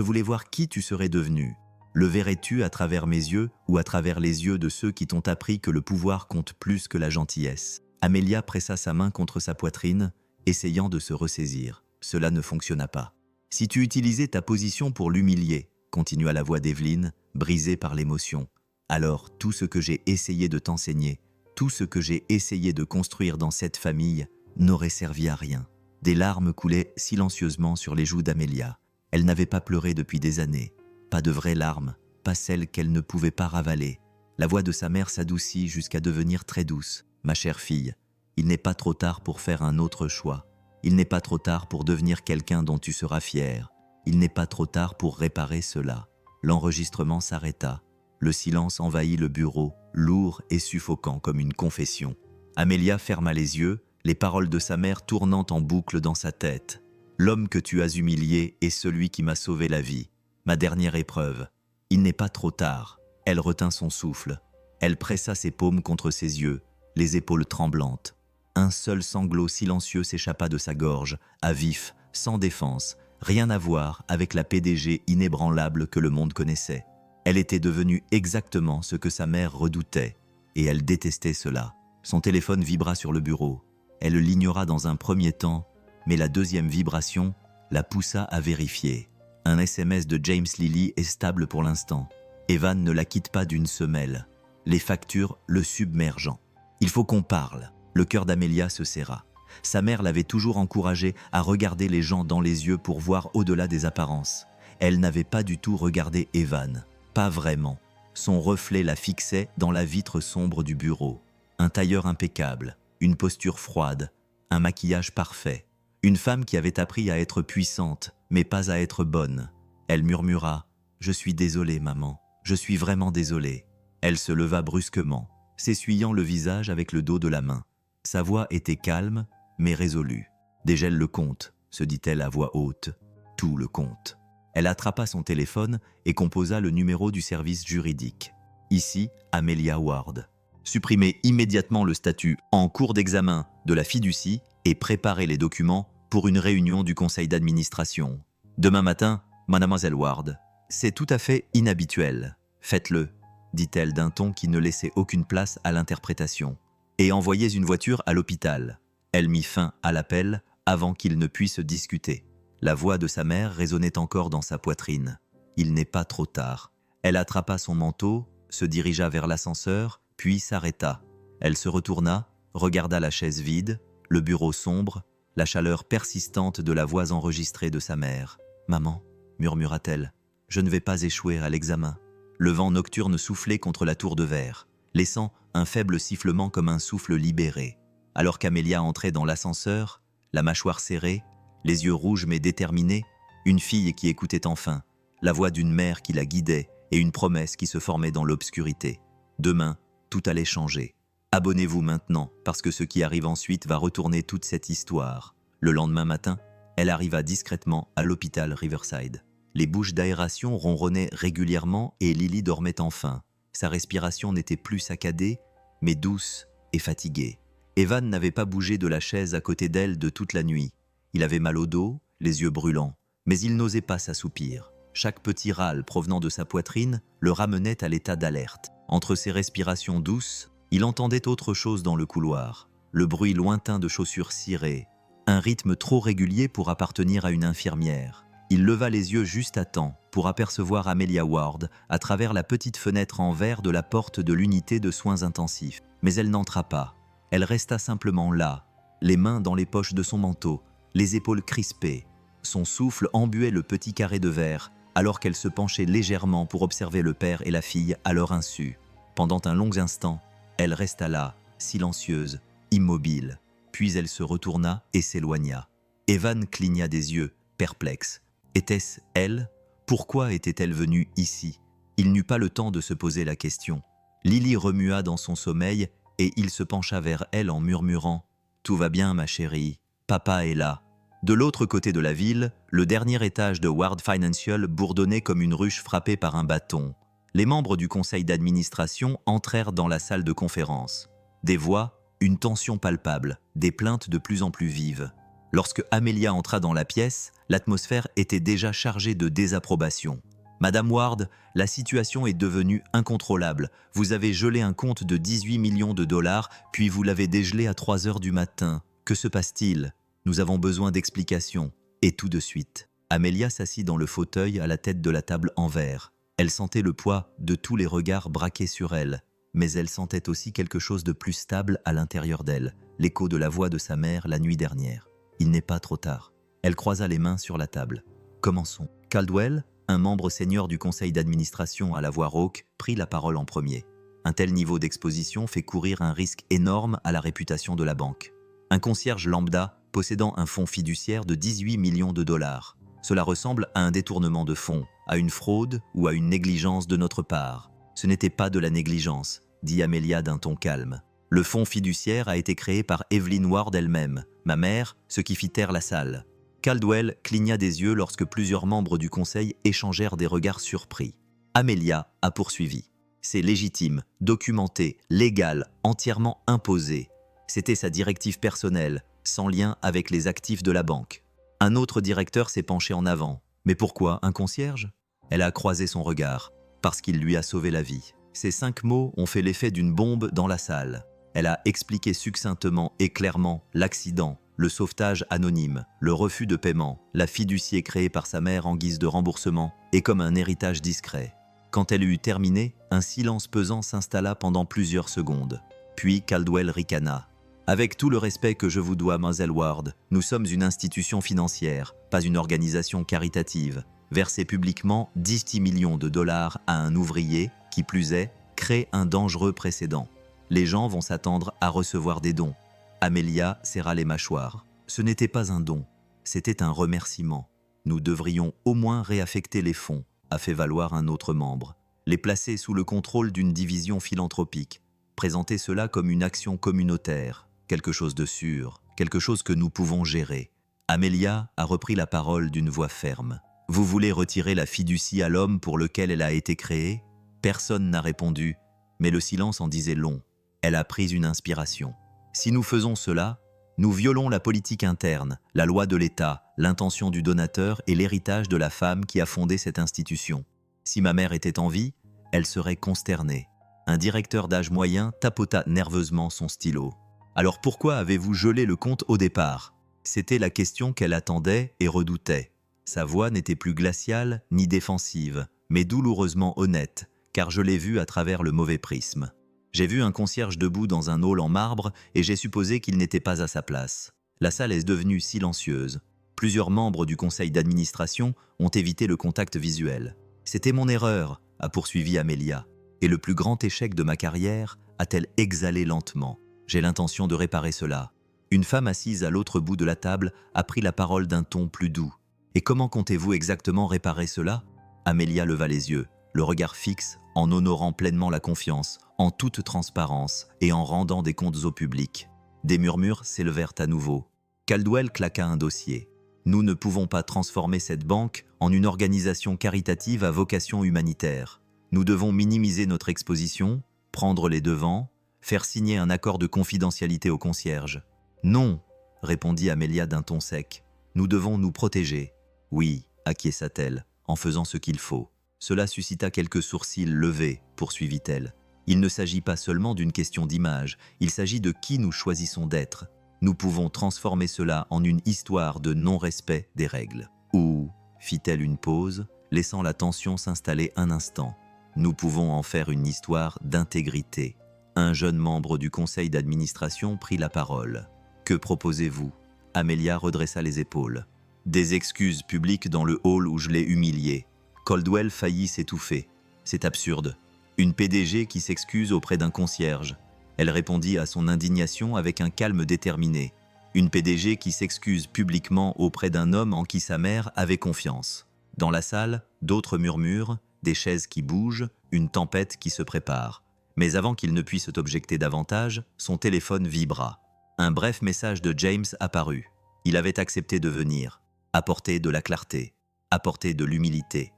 A: voulais voir qui tu serais devenu. Le verrais-tu à travers mes yeux ou à travers les yeux de ceux qui t'ont appris que le pouvoir compte plus que la gentillesse? Amélia pressa sa main contre sa poitrine, essayant de se ressaisir. Cela ne fonctionna pas. « Si tu utilisais ta position pour l'humilier, » continua la voix d'Evelyne, brisée par l'émotion, « alors tout ce que j'ai essayé de t'enseigner, tout ce que j'ai essayé de construire dans cette famille n'aurait servi à rien. » Des larmes coulaient silencieusement sur les joues d'Amélia. Elle n'avait pas pleuré depuis des années. Pas de vraies larmes, pas celles qu'elle ne pouvait pas ravaler. La voix de sa mère s'adoucit jusqu'à devenir très douce. « Ma chère fille, il n'est pas trop tard pour faire un autre choix. Il n'est pas trop tard pour devenir quelqu'un dont tu seras fière. Il n'est pas trop tard pour réparer cela. » L'enregistrement s'arrêta. Le silence envahit le bureau, lourd et suffocant comme une confession. Amélia ferma les yeux, les paroles de sa mère tournant en boucle dans sa tête. « L'homme que tu as humilié est celui qui m'a sauvé la vie. Ma dernière épreuve. Il n'est pas trop tard. » Elle retint son souffle. Elle pressa ses paumes contre ses yeux, les épaules tremblantes. Un seul sanglot silencieux s'échappa de sa gorge, à vif, sans défense, rien à voir avec la PDG inébranlable que le monde connaissait. Elle était devenue exactement ce que sa mère redoutait, et elle détestait cela. Son téléphone vibra sur le bureau. Elle l'ignora dans un premier temps, mais la deuxième vibration la poussa à vérifier. Un SMS de James Lilly est stable pour l'instant. Evan ne la quitte pas d'une semelle. Les factures le submergeant. « Il faut qu'on parle !» Le cœur d'Amélia se serra. Sa mère l'avait toujours encouragée à regarder les gens dans les yeux pour voir au-delà des apparences. Elle n'avait pas du tout regardé Evan. Pas vraiment. Son reflet la fixait dans la vitre sombre du bureau. Un tailleur impeccable, une posture froide, un maquillage parfait. Une femme qui avait appris à être puissante, mais pas à être bonne. Elle murmura « Je suis désolée, maman. Je suis vraiment désolée. » Elle se leva brusquement, s'essuyant le visage avec le dos de la main. Sa voix était calme, mais résolue. « Dégèle le compte, » se dit-elle à voix haute. « Tout le compte. » Elle attrapa son téléphone et composa le numéro du service juridique. Ici, Amélia Ward. Supprimez immédiatement le statut « en cours d'examen » de la fiducie et préparez les documents pour une réunion du conseil d'administration. Demain matin, mademoiselle Ward. C'est tout à fait inhabituel. Faites-le, dit-elle d'un ton qui ne laissait aucune place à l'interprétation. Et envoyez une voiture à l'hôpital. Elle mit fin à l'appel avant qu'il ne puisse discuter. La voix de sa mère résonnait encore dans sa poitrine. Il n'est pas trop tard. Elle attrapa son manteau, se dirigea vers l'ascenseur, puis s'arrêta. Elle se retourna, regarda la chaise vide, le bureau sombre, la chaleur persistante de la voix enregistrée de sa mère. « Maman, » murmura-t-elle, « je ne vais pas échouer à l'examen. » Le vent nocturne soufflait contre la tour de verre, laissant un faible sifflement comme un souffle libéré. Alors qu'Amélia entrait dans l'ascenseur, la mâchoire serrée, les yeux rouges mais déterminés, une fille qui écoutait enfin, la voix d'une mère qui la guidait et une promesse qui se formait dans l'obscurité. Demain, tout allait changer. Abonnez-vous maintenant, parce que ce qui arrive ensuite va retourner toute cette histoire. Le lendemain matin, elle arriva discrètement à l'hôpital Riverside. Les bouches d'aération ronronnaient régulièrement et Lily dormait enfin. Sa respiration n'était plus saccadée, mais douce et fatiguée. Evan n'avait pas bougé de la chaise à côté d'elle de toute la nuit. Il avait mal au dos, les yeux brûlants, mais il n'osait pas s'assoupir. Chaque petit râle provenant de sa poitrine le ramenait à l'état d'alerte. Entre ses respirations douces, il entendait autre chose dans le couloir. Le bruit lointain de chaussures cirées, un rythme trop régulier pour appartenir à une infirmière. Il leva les yeux juste à temps pour apercevoir Amelia Ward à travers la petite fenêtre en verre de la porte de l'unité de soins intensifs. Mais elle n'entra pas. Elle resta simplement là, les mains dans les poches de son manteau, les épaules crispées. Son souffle embuait le petit carré de verre, alors qu'elle se penchait légèrement pour observer le père et la fille à leur insu. Pendant un long instant, elle resta là, silencieuse, immobile. Puis elle se retourna et s'éloigna. Evan cligna des yeux, perplexe. Était-ce elle? Pourquoi était-elle venue ici? Il n'eut pas le temps de se poser la question. Lily remua dans son sommeil et il se pencha vers elle en murmurant « Tout va bien, ma chérie, papa est là ». De l'autre côté de la ville, le dernier étage de Ward Financial bourdonnait comme une ruche frappée par un bâton. Les membres du conseil d'administration entrèrent dans la salle de conférence. Des voix, une tension palpable, des plaintes de plus en plus vives. Lorsque Amelia entra dans la pièce, l'atmosphère était déjà chargée de désapprobation. « Madame Ward, la situation est devenue incontrôlable. Vous avez gelé un compte de 18 millions de dollars, puis vous l'avez dégelé à 3 heures du matin. Que se passe-t-il ? Nous avons besoin d'explications. » Et tout de suite, Amelia s'assit dans le fauteuil à la tête de la table en verre. Elle sentait le poids de tous les regards braqués sur elle, mais elle sentait aussi quelque chose de plus stable à l'intérieur d'elle, l'écho de la voix de sa mère la nuit dernière. Il n'est pas trop tard. Elle croisa les mains sur la table. Commençons. Caldwell, un membre senior du conseil d'administration à la voix rauque, prit la parole en premier. Un tel niveau d'exposition fait courir un risque énorme à la réputation de la banque. Un concierge lambda possédant un fonds fiduciaire de 18 millions de dollars. Cela ressemble à un détournement de fonds, à une fraude ou à une négligence de notre part. Ce n'était pas de la négligence, dit Amelia d'un ton calme. Le fonds fiduciaire a été créé par Evelyn Ward elle-même, ma mère, ce qui fit taire la salle. Caldwell cligna des yeux lorsque plusieurs membres du conseil échangèrent des regards surpris. Amelia a poursuivi. C'est légitime, documenté, légal, entièrement imposé. C'était sa directive personnelle, sans lien avec les actifs de la banque. Un autre directeur s'est penché en avant. Mais pourquoi un concierge? Elle a croisé son regard. Parce qu'il lui a sauvé la vie. Ces 5 mots ont fait l'effet d'une bombe dans la salle. Elle a expliqué succinctement et clairement l'accident, le sauvetage anonyme, le refus de paiement, la fiducie créée par sa mère en guise de remboursement et comme un héritage discret. Quand elle eut terminé, un silence pesant s'installa pendant plusieurs secondes. Puis Caldwell ricana. « Avec tout le respect que je vous dois, Mademoiselle Ward, nous sommes une institution financière, pas une organisation caritative. Verser publiquement 10 millions de dollars à un ouvrier, qui plus est, crée un dangereux précédent. Les gens vont s'attendre à recevoir des dons. » Amelia serra les mâchoires. Ce n'était pas un don, c'était un remerciement. Nous devrions au moins réaffecter les fonds, a fait valoir un autre membre. Les placer sous le contrôle d'une division philanthropique. Présenter cela comme une action communautaire. Quelque chose de sûr, quelque chose que nous pouvons gérer. Amelia a repris la parole d'une voix ferme. « Vous voulez retirer la fiducie à l'homme pour lequel elle a été créée ?» Personne n'a répondu, mais le silence en disait long. Elle a pris une inspiration. « Si nous faisons cela, nous violons la politique interne, la loi de l'État, l'intention du donateur et l'héritage de la femme qui a fondé cette institution. Si ma mère était en vie, elle serait consternée. » Un directeur d'âge moyen tapota nerveusement son stylo. « Alors pourquoi avez-vous gelé le compte au départ ?» C'était la question qu'elle attendait et redoutait. Sa voix n'était plus glaciale ni défensive, mais douloureusement honnête, car je l'ai vue à travers le mauvais prisme. J'ai vu un concierge debout dans un hall en marbre et j'ai supposé qu'il n'était pas à sa place. La salle est devenue silencieuse. Plusieurs membres du conseil d'administration ont évité le contact visuel. « C'était mon erreur », a poursuivi Amelia. « Et le plus grand échec de ma carrière a-t-elle exhalé lentement. J'ai l'intention de réparer cela. » Une femme assise à l'autre bout de la table a pris la parole d'un ton plus doux. « Et comment comptez-vous exactement réparer cela ?» Amelia leva les yeux, le regard fixe, en honorant pleinement la confiance, en toute transparence et en rendant des comptes au public. Des murmures s'élevèrent à nouveau. Caldwell claqua un dossier. « Nous ne pouvons pas transformer cette banque en une organisation caritative à vocation humanitaire. Nous devons minimiser notre exposition, prendre les devants, faire signer un accord de confidentialité au concierge. »« Non, » répondit Amelia d'un ton sec. « Nous devons nous protéger. »« Oui, » acquiesça-t-elle, en faisant ce qu'il faut. Cela suscita quelques sourcils levés, poursuivit-elle. Il ne s'agit pas seulement d'une question d'image, il s'agit de qui nous choisissons d'être. Nous pouvons transformer cela en une histoire de non-respect des règles. Ou fit-elle une pause, laissant la tension s'installer un instant. Nous pouvons en faire une histoire d'intégrité. Un jeune membre du conseil d'administration prit la parole. Que proposez-vous ? Amelia redressa les épaules. Des excuses publiques dans le hall où je l'ai humilié. Caldwell faillit s'étouffer. C'est absurde. Une PDG qui s'excuse auprès d'un concierge. Elle répondit à son indignation avec un calme déterminé. Une PDG qui s'excuse publiquement auprès d'un homme en qui sa mère avait confiance. Dans la salle, d'autres murmurent, des chaises qui bougent, une tempête qui se prépare. Mais avant qu'il ne puisse objecter davantage, son téléphone vibra. Un bref message de James apparut. Il avait accepté de venir, apporter de la clarté, apporter de l'humilité.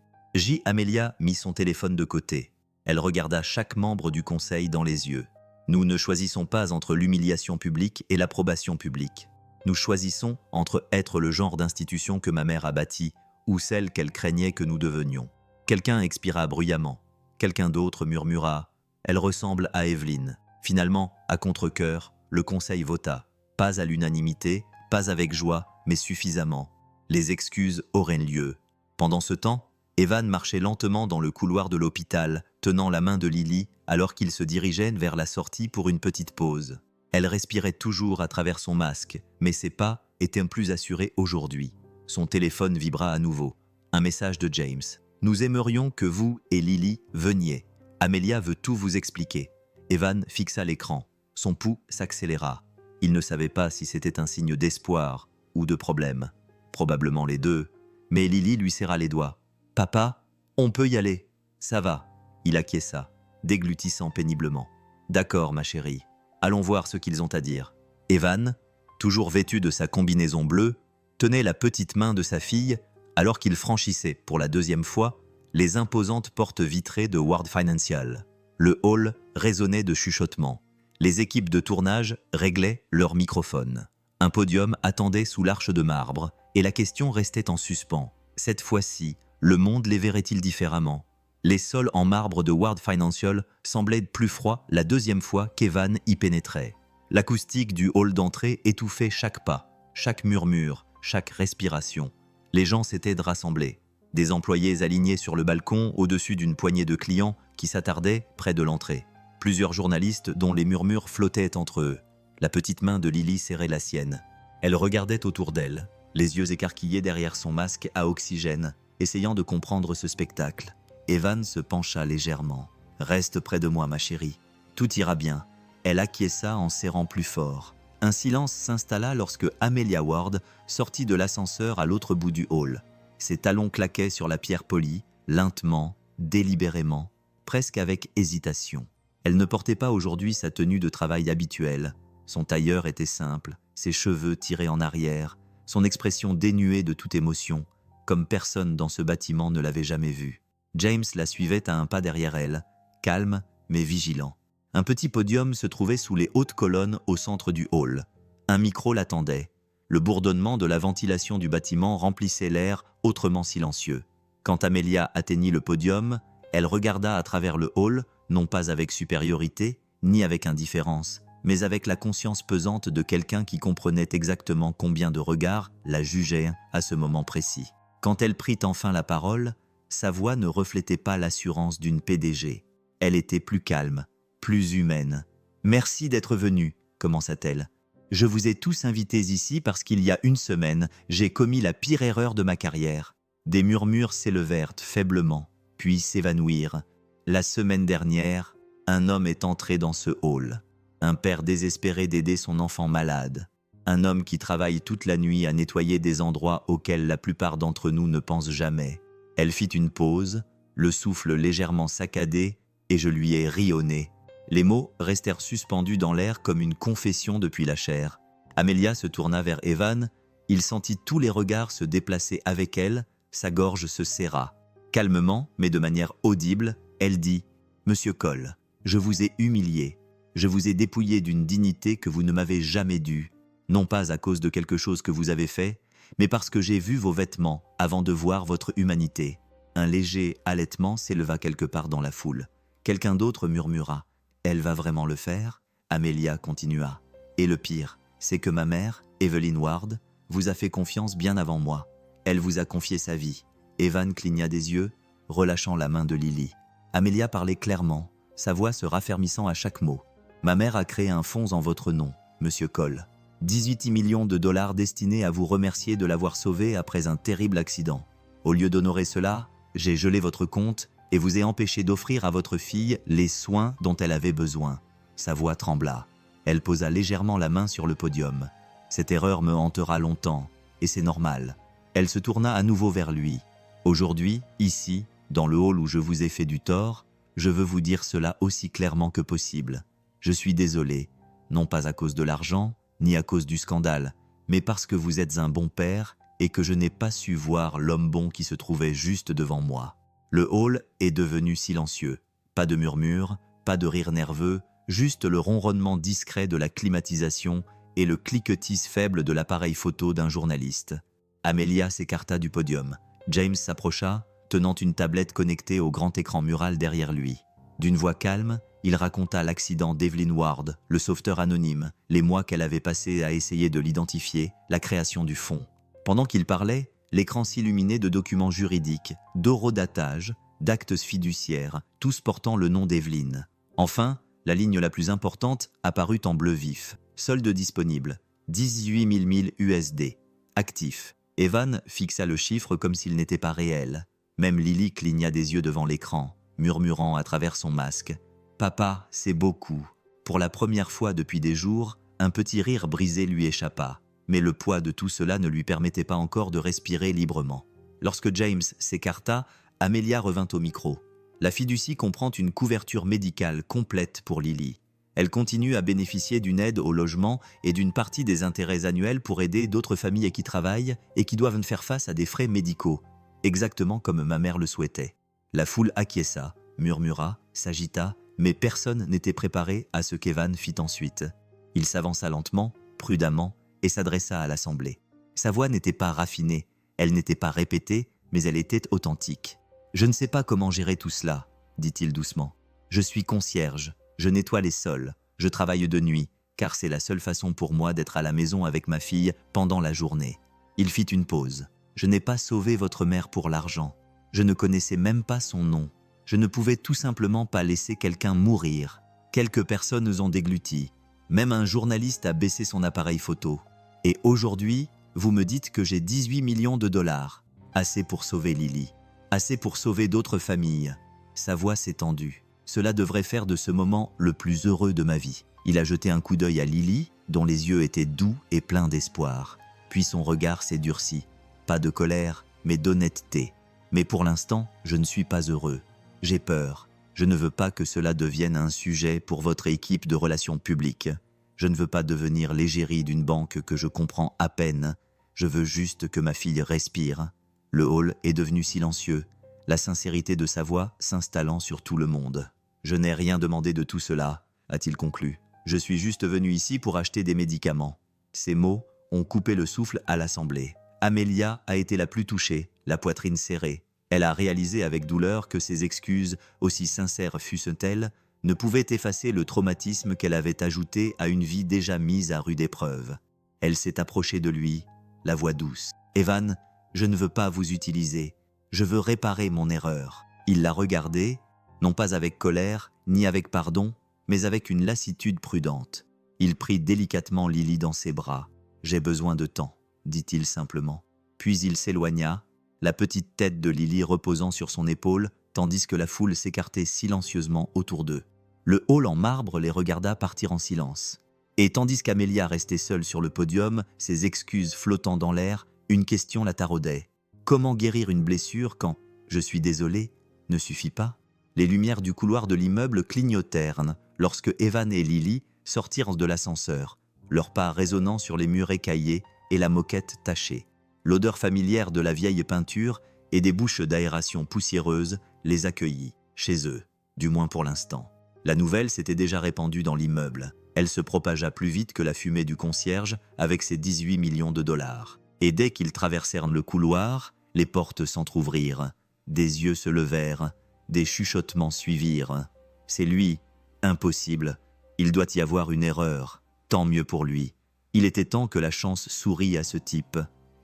A: Amelia mit son téléphone de côté. Elle regarda chaque membre du conseil dans les yeux. Nous ne choisissons pas entre l'humiliation publique et l'approbation publique. Nous choisissons entre être le genre d'institution que ma mère a bâti ou celle qu'elle craignait que nous devenions. Quelqu'un expira bruyamment. Quelqu'un d'autre murmura « Elle ressemble à Evelyn ». Finalement, à contre-cœur, le conseil vota. Pas à l'unanimité, pas avec joie, mais suffisamment. Les excuses auraient lieu. Pendant ce temps, Evan marchait lentement dans le couloir de l'hôpital, tenant la main de Lily alors qu'il se dirigeait vers la sortie pour une petite pause. Elle respirait toujours à travers son masque, mais ses pas étaient plus assurés aujourd'hui. Son téléphone vibra à nouveau. Un message de James. « Nous aimerions que vous et Lily veniez. Amelia veut tout vous expliquer. » Evan fixa l'écran. Son pouls s'accéléra. Il ne savait pas si c'était un signe d'espoir ou de problème. Probablement les deux. Mais Lily lui serra les doigts. « Papa, on peut y aller. Ça va. » Il acquiesça, déglutissant péniblement. « D'accord, ma chérie. Allons voir ce qu'ils ont à dire. » Evan, toujours vêtu de sa combinaison bleue, tenait la petite main de sa fille alors qu'il franchissait, pour la deuxième fois, les imposantes portes vitrées de Ward Financial. Le hall résonnait de chuchotements. Les équipes de tournage réglaient leurs microphones. Un podium attendait sous l'arche de marbre et la question restait en suspens. Cette fois-ci, le monde les verrait-il différemment ? Les sols en marbre de Ward Financial semblaient plus froids la deuxième fois qu'Evan y pénétrait. L'acoustique du hall d'entrée étouffait chaque pas, chaque murmure, chaque respiration. Les gens s'étaient rassemblés. Des employés alignés sur le balcon au-dessus d'une poignée de clients qui s'attardaient près de l'entrée. Plusieurs journalistes dont les murmures flottaient entre eux. La petite main de Lily serrait la sienne. Elle regardait autour d'elle, les yeux écarquillés derrière son masque à oxygène, essayant de comprendre ce spectacle. Evan se pencha légèrement. « Reste près de moi, ma chérie. Tout ira bien. » Elle acquiesça en serrant plus fort. Un silence s'installa lorsque Amelia Ward sortit de l'ascenseur à l'autre bout du hall. Ses talons claquaient sur la pierre polie, lentement, délibérément, presque avec hésitation. Elle ne portait pas aujourd'hui sa tenue de travail habituelle. Son tailleur était simple, ses cheveux tirés en arrière, son expression dénuée de toute émotion, comme personne dans ce bâtiment ne l'avait jamais vue. James la suivait à un pas derrière elle, calme mais vigilant. Un petit podium se trouvait sous les hautes colonnes au centre du hall. Un micro l'attendait. Le bourdonnement de la ventilation du bâtiment remplissait l'air autrement silencieux. Quand Amelia atteignit le podium, elle regarda à travers le hall, non pas avec supériorité, ni avec indifférence, mais avec la conscience pesante de quelqu'un qui comprenait exactement combien de regards la jugeaient à ce moment précis. Quand elle prit enfin la parole, sa voix ne reflétait pas l'assurance d'une PDG. Elle était plus calme, plus humaine. « Merci d'être venu, commença-t-elle. Je vous ai tous invités ici parce qu'il y a une semaine, j'ai commis la pire erreur de ma carrière. » Des murmures s'élevèrent faiblement, puis s'évanouirent. La semaine dernière, un homme est entré dans ce hall. Un père désespéré d'aider son enfant malade. Un homme qui travaille toute la nuit à nettoyer des endroits auxquels la plupart d'entre nous ne pensent jamais. Elle fit une pause, le souffle légèrement saccadé, et je lui ai ri au nez. Les mots restèrent suspendus dans l'air comme une confession depuis la chair. Amelia se tourna vers Evan. Il sentit tous les regards se déplacer avec elle, sa gorge se serra. Calmement, mais de manière audible, elle dit « Monsieur Cole, je vous ai humilié. Je vous ai dépouillé d'une dignité que vous ne m'avez jamais due, non pas à cause de quelque chose que vous avez fait, mais parce que j'ai vu vos vêtements avant de voir votre humanité. » Un léger halètement s'éleva quelque part dans la foule. Quelqu'un d'autre murmura « Elle va vraiment le faire ?» Amelia continua. « Et le pire, c'est que ma mère, Evelyn Ward, vous a fait confiance bien avant moi. Elle vous a confié sa vie. Evan cligna des yeux, relâchant la main de Lily. Amelia parlait clairement, sa voix se raffermissant à chaque mot. « Ma mère a créé un fonds en votre nom, Monsieur Cole. 18 millions de dollars destinés à vous remercier de l'avoir sauvé après un terrible accident. Au lieu d'honorer cela, j'ai gelé votre compte et vous ai empêché d'offrir à votre fille les soins dont elle avait besoin. » Sa voix trembla. Elle posa légèrement la main sur le podium. « Cette erreur me hantera longtemps, et c'est normal. » Elle se tourna à nouveau vers lui. « Aujourd'hui, ici, dans le hall où je vous ai fait du tort, je veux vous dire cela aussi clairement que possible. Je suis désolé, non pas à cause de l'argent, ni à cause du scandale, mais parce que vous êtes un bon père et que je n'ai pas su voir l'homme bon qui se trouvait juste devant moi. » Le hall est devenu silencieux. Pas de murmures, pas de rire nerveux, juste le ronronnement discret de la climatisation et le cliquetis faible de l'appareil photo d'un journaliste. Amelia s'écarta du podium. James s'approcha, tenant une tablette connectée au grand écran mural derrière lui. D'une voix calme, il raconta l'accident d'Evelyn Ward, le sauveteur anonyme, les mois qu'elle avait passés à essayer de l'identifier, la création du fonds. Pendant qu'il parlait, l'écran s'illuminait de documents juridiques, d'horodatages, d'actes fiduciaires, tous portant le nom d'Evelyn. Enfin, la ligne la plus importante apparut en bleu vif. Solde disponible, 18 000 USD. Actif. Evan fixa le chiffre comme s'il n'était pas réel. Même Lily cligna des yeux devant l'écran, murmurant à travers son masque. « Papa, c'est beaucoup. » Pour la première fois depuis des jours, un petit rire brisé lui échappa. Mais le poids de tout cela ne lui permettait pas encore de respirer librement. Lorsque James s'écarta, Amelia revint au micro. La fiducie comprend une couverture médicale complète pour Lily. Elle continue à bénéficier d'une aide au logement et d'une partie des intérêts annuels pour aider d'autres familles qui travaillent et qui doivent faire face à des frais médicaux, exactement comme ma mère le souhaitait. La foule acquiesça, murmura, s'agita, mais personne n'était préparé à ce qu'Evan fit ensuite. Il s'avança lentement, prudemment, et s'adressa à l'assemblée. Sa voix n'était pas raffinée, elle n'était pas répétée, mais elle était authentique. « Je ne sais pas comment gérer tout cela, » dit-il doucement. « Je suis concierge, je nettoie les sols, je travaille de nuit, car c'est la seule façon pour moi d'être à la maison avec ma fille pendant la journée. » Il fit une pause. « Je n'ai pas sauvé votre mère pour l'argent. Je ne connaissais même pas son nom. Je ne pouvais tout simplement pas laisser quelqu'un mourir. Quelques personnes ont dégluti. Même un journaliste a baissé son appareil photo. Et aujourd'hui, vous me dites que j'ai 18 millions de dollars. Assez pour sauver Lily. Assez pour sauver d'autres familles. » Sa voix s'est tendue. « Cela devrait faire de ce moment le plus heureux de ma vie. » Il a jeté un coup d'œil à Lily, dont les yeux étaient doux et pleins d'espoir. Puis son regard s'est durci. Pas de colère, mais d'honnêteté. « Mais pour l'instant, je ne suis pas heureux. J'ai peur. Je ne veux pas que cela devienne un sujet pour votre équipe de relations publiques. Je ne veux pas devenir l'égérie d'une banque que je comprends à peine. Je veux juste que ma fille respire. » Le hall est devenu silencieux, la sincérité de sa voix s'installant sur tout le monde. « Je n'ai rien demandé de tout cela, » a-t-il conclu. « Je suis juste venu ici pour acheter des médicaments. » Ces mots ont coupé le souffle à l'assemblée. Amelia a été la plus touchée, la poitrine serrée. Elle a réalisé avec douleur que ses excuses, aussi sincères fussent-elles, ne pouvaient effacer le traumatisme qu'elle avait ajouté à une vie déjà mise à rude épreuve. Elle s'est approchée de lui, la voix douce. « Evan, je ne veux pas vous utiliser. Je veux réparer mon erreur. » Il l'a regardé, non pas avec colère, ni avec pardon, mais avec une lassitude prudente. Il prit délicatement Lily dans ses bras. « J'ai besoin de temps, » dit-il simplement. Puis il s'éloigna, la petite tête de Lily reposant sur son épaule, tandis que la foule s'écartait silencieusement autour d'eux. Le hall en marbre les regarda partir en silence. Et tandis qu'Amelia restait seule sur le podium, ses excuses flottant dans l'air, une question la taraudait. Comment guérir une blessure quand « je suis désolé » ne suffit pas? Les lumières du couloir de l'immeuble clignotèrent lorsque Evan et Lily sortirent de l'ascenseur, leurs pas résonnant sur les murs écaillés et la moquette tachée. L'odeur familière de la vieille peinture et des bouches d'aération poussiéreuses les accueillit, chez eux, du moins pour l'instant. La nouvelle s'était déjà répandue dans l'immeuble. Elle se propagea plus vite que la fumée du concierge avec ses 18 millions de dollars. Et dès qu'ils traversèrent le couloir, les portes s'entr'ouvrirent, des yeux se levèrent, des chuchotements suivirent. « C'est lui, impossible, il doit y avoir une erreur, tant mieux pour lui. Il était temps que la chance sourie à ce type. »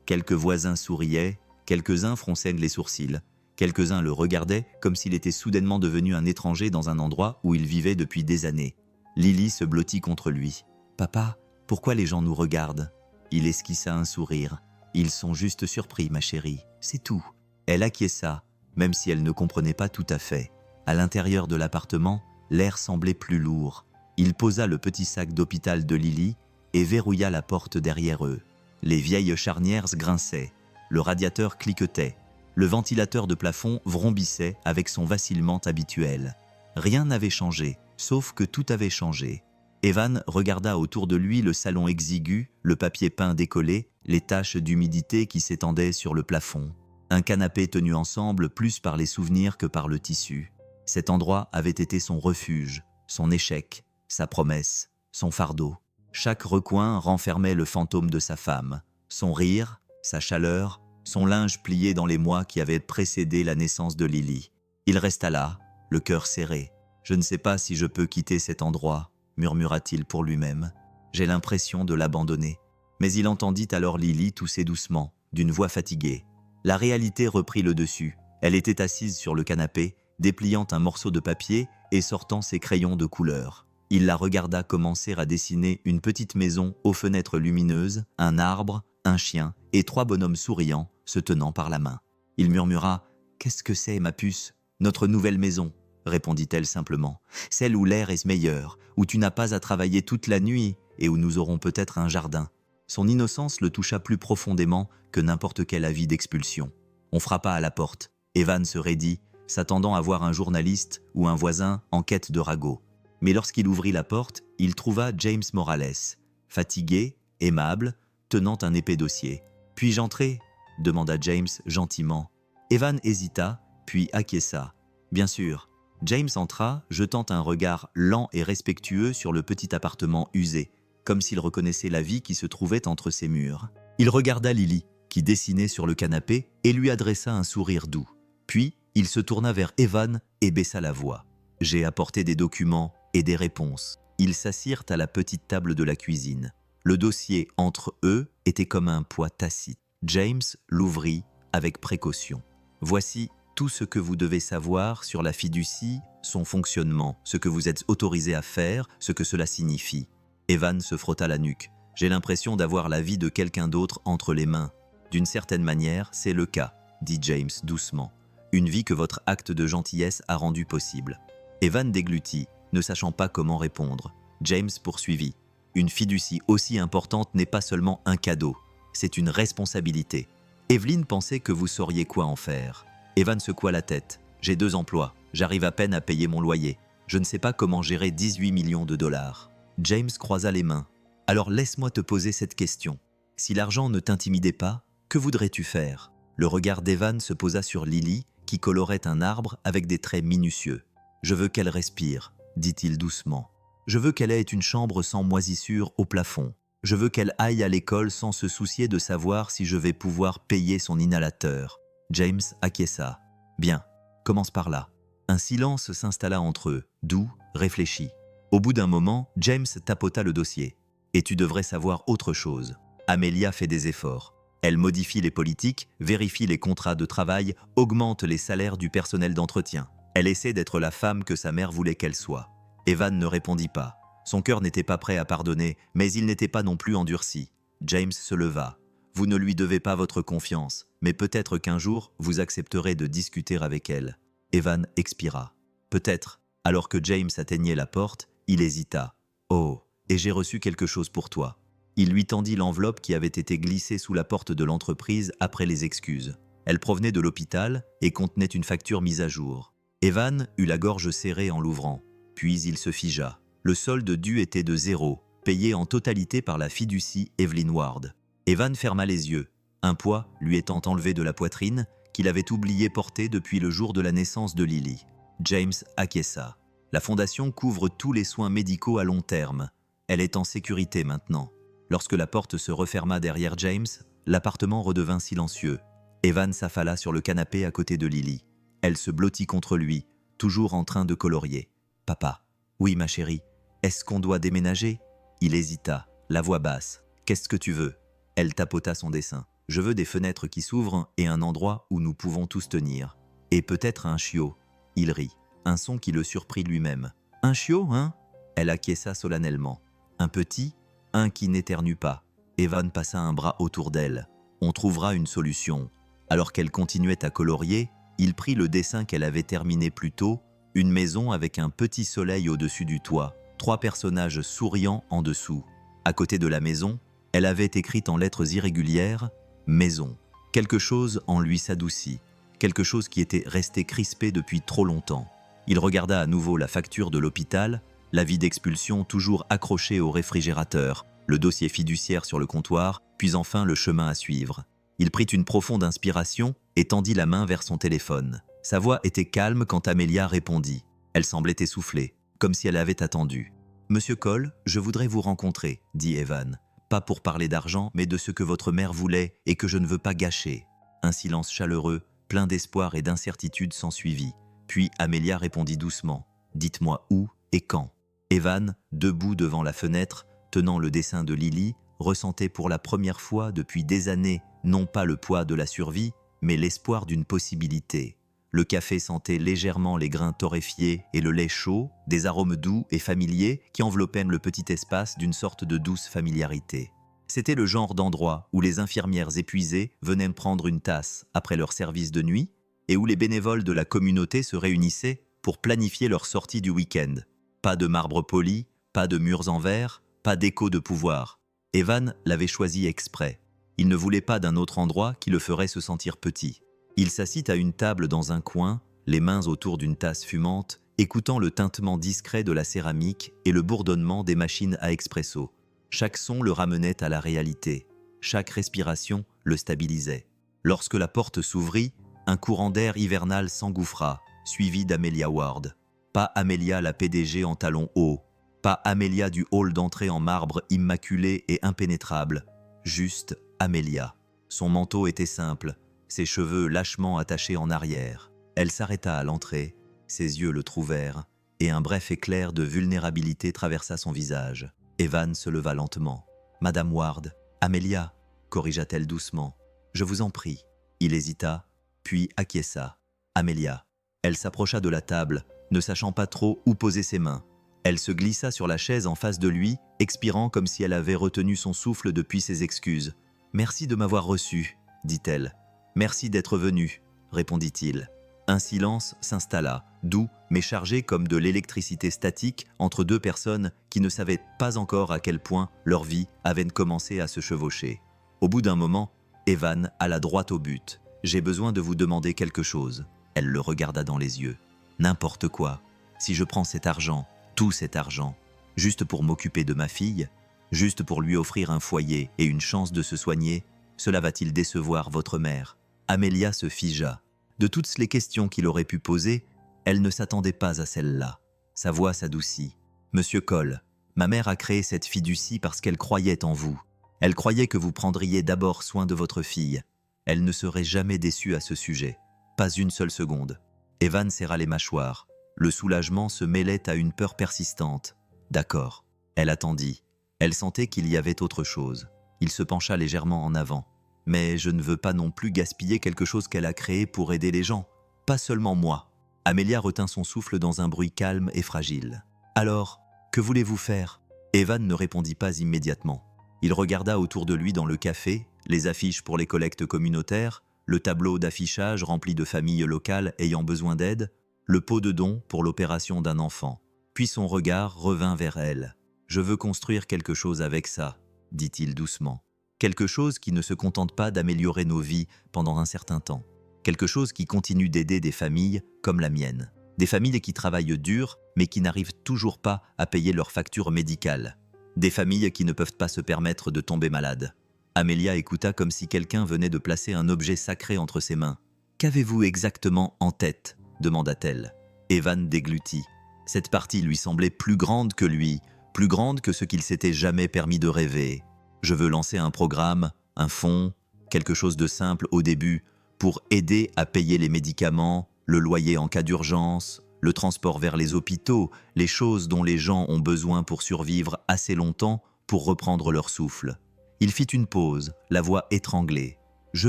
A: Quelques voisins souriaient, Quelques-uns fronçaient les sourcils. Quelques-uns le regardaient comme s'il était soudainement devenu un étranger dans un endroit où il vivait depuis des années. Lily se blottit contre lui. « Papa, pourquoi les gens nous regardent ?» Il esquissa un sourire. « Ils sont juste surpris, ma chérie, c'est tout. » Elle acquiesça, même si elle ne comprenait pas tout à fait. À l'intérieur de l'appartement, l'air semblait plus lourd. Il posa le petit sac d'hôpital de Lily et verrouilla la porte derrière eux. Les vieilles charnières grinçaient, le radiateur cliquetait, le ventilateur de plafond vrombissait avec son vacillement habituel. Rien n'avait changé, sauf que tout avait changé. Evan regarda autour de lui le salon exigu, le papier peint décollé, les taches d'humidité qui s'étendaient sur le plafond. Un canapé tenu ensemble plus par les souvenirs que par le tissu. Cet endroit avait été son refuge, son échec, sa promesse, son fardeau. Chaque recoin renfermait le fantôme de sa femme, son rire, sa chaleur, son linge plié dans les mois qui avaient précédé la naissance de Lily. Il resta là, le cœur serré. « Je ne sais pas si je peux quitter cet endroit », murmura-t-il pour lui-même. « J'ai l'impression de l'abandonner. » Mais il entendit alors Lily tousser doucement, d'une voix fatiguée. La réalité reprit le dessus. Elle était assise sur le canapé, dépliant un morceau de papier et sortant ses crayons de couleur. Il la regarda commencer à dessiner une petite maison aux fenêtres lumineuses, un arbre, un chien et 3 bonhommes souriants se tenant par la main. Il murmura « Qu'est-ce que c'est, ma puce ? Notre nouvelle maison ?» répondit-elle simplement. « Celle où l'air est meilleur, où tu n'as pas à travailler toute la nuit et où nous aurons peut-être un jardin. » Son innocence le toucha plus profondément que n'importe quel avis d'expulsion. On frappa à la porte. Evan se raidit, s'attendant à voir un journaliste ou un voisin en quête de ragots. Mais lorsqu'il ouvrit la porte, il trouva James Morales, fatigué, aimable, tenant un épais dossier. « Puis-je entrer ?» demanda James gentiment. Evan hésita, puis acquiesça. Bien sûr. James entra, jetant un regard lent et respectueux sur le petit appartement usé, comme s'il reconnaissait la vie qui se trouvait entre ses murs. Il regarda Lily, qui dessinait sur le canapé, et lui adressa un sourire doux. Puis, il se tourna vers Evan et baissa la voix. « J'ai apporté des documents et des réponses. » Ils s'assirent à la petite table de la cuisine. Le dossier entre eux était comme un poids tacite. James l'ouvrit avec précaution. « Voici tout ce que vous devez savoir sur la fiducie, son fonctionnement, ce que vous êtes autorisé à faire, ce que cela signifie. » Evan se frotta la nuque. « J'ai l'impression d'avoir la vie de quelqu'un d'autre entre les mains. » « D'une certaine manière, c'est le cas, » dit James doucement. « Une vie que votre acte de gentillesse a rendue possible. » Evan déglutit, ne sachant pas comment répondre. James poursuivit. « Une fiducie aussi importante n'est pas seulement un cadeau, c'est une responsabilité. Evelyn pensait que vous sauriez quoi en faire. » Evan secoua la tête. « J'ai 2 emplois, j'arrive à peine à payer mon loyer. Je ne sais pas comment gérer 18 millions de dollars. » James croisa les mains. « Alors laisse-moi te poser cette question. Si l'argent ne t'intimidait pas, que voudrais-tu faire ?» Le regard d'Evan se posa sur Lily, qui colorait un arbre avec des traits minutieux. « Je veux qu'elle respire, » dit-il doucement. « Je veux qu'elle ait une chambre sans moisissure au plafond. Je veux qu'elle aille à l'école sans se soucier de savoir si je vais pouvoir payer son inhalateur. » James acquiesça. « Bien, commence par là. » Un silence s'installa entre eux, doux, réfléchi. Au bout d'un moment, James tapota le dossier. « Et tu devrais savoir autre chose. Amelia fait des efforts. Elle modifie les politiques, vérifie les contrats de travail, augmente les salaires du personnel d'entretien. Elle essaie d'être la femme que sa mère voulait qu'elle soit. » Evan ne répondit pas. Son cœur n'était pas prêt à pardonner, mais il n'était pas non plus endurci. James se leva. « Vous ne lui devez pas votre confiance, mais peut-être qu'un jour, vous accepterez de discuter avec elle. » Evan expira. « Peut-être. » Alors que James atteignait la porte, il hésita. « Oh, et j'ai reçu quelque chose pour toi. » Il lui tendit l'enveloppe qui avait été glissée sous la porte de l'entreprise après les excuses. Elle provenait de l'hôpital et contenait une facture mise à jour. Evan eut la gorge serrée en l'ouvrant. Puis il se figea. Le solde dû était de 0, payé en totalité par la fiducie Evelyn Ward. Evan ferma les yeux, un poids lui étant enlevé de la poitrine qu'il avait oublié porter depuis le jour de la naissance de Lily. James acquiesça. La fondation couvre tous les soins médicaux à long terme. Elle est en sécurité maintenant. Lorsque la porte se referma derrière James, l'appartement redevint silencieux. Evan s'affala sur le canapé à côté de Lily. Elle se blottit contre lui, toujours en train de colorier. « Papa. »« Oui, ma chérie. Est-ce qu'on doit déménager ?» Il hésita, la voix basse. « Qu'est-ce que tu veux ?» Elle tapota son dessin. Je veux des fenêtres qui s'ouvrent et un endroit où nous pouvons tous tenir. Et peut-être un chiot. » Il rit, un son qui le surprit lui-même. « Un chiot, hein ?» Elle acquiesça solennellement. « Un petit, un qui n'éternue pas. » Evan passa un bras autour d'elle. « On trouvera une solution. » Alors qu'elle continuait à colorier, il prit le dessin qu'elle avait terminé plus tôt, une maison avec un petit soleil au-dessus du toit, 3 personnages souriants en dessous. À côté de la maison, elle avait écrit en lettres irrégulières « Maison ». Quelque chose en lui s'adoucit, quelque chose qui était resté crispé depuis trop longtemps. Il regarda à nouveau la facture de l'hôpital, l'avis d'expulsion toujours accroché au réfrigérateur, le dossier fiduciaire sur le comptoir, puis enfin le chemin à suivre. Il prit une profonde inspiration et tendit la main vers son téléphone. Sa voix était calme quand Amelia répondit. Elle semblait essoufflée, comme si elle avait attendu. « Monsieur Cole, je voudrais vous rencontrer, » dit Evan. « Pas pour parler d'argent, mais de ce que votre mère voulait et que je ne veux pas gâcher. » Un silence chaleureux, plein d'espoir et d'incertitude s'ensuivit. Puis Amelia répondit doucement. « Dites-moi où et quand. » Evan, debout devant la fenêtre, tenant le dessin de Lily, ressentait pour la première fois depuis des années non pas le poids de la survie, mais l'espoir d'une possibilité. Le café sentait légèrement les grains torréfiés et le lait chaud, des arômes doux et familiers qui enveloppaient le petit espace d'une sorte de douce familiarité. C'était le genre d'endroit où les infirmières épuisées venaient prendre une tasse après leur service de nuit et où les bénévoles de la communauté se réunissaient pour planifier leur sortie du week-end. Pas de marbre poli, pas de murs en verre, pas d'écho de pouvoir. Evan l'avait choisi exprès. Il ne voulait pas d'un autre endroit qui le ferait se sentir petit. Il s'assit à une table dans un coin, les mains autour d'une tasse fumante, écoutant le tintement discret de la céramique et le bourdonnement des machines à expresso. Chaque son le ramenait à la réalité. Chaque respiration le stabilisait. Lorsque la porte s'ouvrit, un courant d'air hivernal s'engouffra, suivi d'Amelia Ward. Pas Amelia la PDG en talons hauts, pas Amelia du hall d'entrée en marbre immaculé et impénétrable, juste Amelia. Son manteau était simple, ses cheveux lâchement attachés en arrière. Elle s'arrêta à l'entrée, ses yeux le trouvèrent, et un bref éclair de vulnérabilité traversa son visage. Evan se leva lentement. « Madame Ward, Amelia, » corrigea-t-elle doucement. « Je vous en prie. » Il hésita, puis acquiesça. « Amelia. » Elle s'approcha de la table, ne sachant pas trop où poser ses mains. Elle se glissa sur la chaise en face de lui, expirant comme si elle avait retenu son souffle depuis ses excuses. « Merci de m'avoir reçu, » dit-elle. « Merci d'être venu, » répondit-il. Un silence s'installa, doux mais chargé comme de l'électricité statique entre deux personnes qui ne savaient pas encore à quel point leur vie avait commencé à se chevaucher. Au bout d'un moment, Evan alla droit au but. « J'ai besoin de vous demander quelque chose. » Elle le regarda dans les yeux. « N'importe quoi. Si je prends cet argent, tout cet argent, juste pour m'occuper de ma fille, juste pour lui offrir un foyer et une chance de se soigner, cela va-t-il décevoir votre mère ?» Amelia se figea. De toutes les questions qu'il aurait pu poser, elle ne s'attendait pas à celle-là. Sa voix s'adoucit. « Monsieur Cole, ma mère a créé cette fiducie parce qu'elle croyait en vous. Elle croyait que vous prendriez d'abord soin de votre fille. Elle ne serait jamais déçue à ce sujet. Pas une seule seconde. » Evan serra les mâchoires. Le soulagement se mêlait à une peur persistante. « D'accord. » Elle attendit. Elle sentait qu'il y avait autre chose. Il se pencha légèrement en avant. « Mais je ne veux pas non plus gaspiller quelque chose qu'elle a créé pour aider les gens. Pas seulement moi. » Amelia retint son souffle dans un bruit calme et fragile. « Alors, que voulez-vous faire ?» Evan ne répondit pas immédiatement. Il regarda autour de lui dans le café, les affiches pour les collectes communautaires, le tableau d'affichage rempli de familles locales ayant besoin d'aide, le pot de dons pour l'opération d'un enfant. Puis son regard revint vers elle. « Je veux construire quelque chose avec ça, » dit-il doucement. « Quelque chose qui ne se contente pas d'améliorer nos vies pendant un certain temps. Quelque chose qui continue d'aider des familles comme la mienne. Des familles qui travaillent dur, mais qui n'arrivent toujours pas à payer leurs factures médicales. Des familles qui ne peuvent pas se permettre de tomber malades. » Amelia écouta comme si quelqu'un venait de placer un objet sacré entre ses mains. « Qu'avez-vous exactement en tête ?» demanda-t-elle. Evan déglutit. Cette partie lui semblait plus grande que lui, plus grande que ce qu'il s'était jamais permis de rêver. « Je veux lancer un programme, un fonds, quelque chose de simple au début, pour aider à payer les médicaments, le loyer en cas d'urgence, le transport vers les hôpitaux, les choses dont les gens ont besoin pour survivre assez longtemps pour reprendre leur souffle. » Il fit une pause, la voix étranglée. Je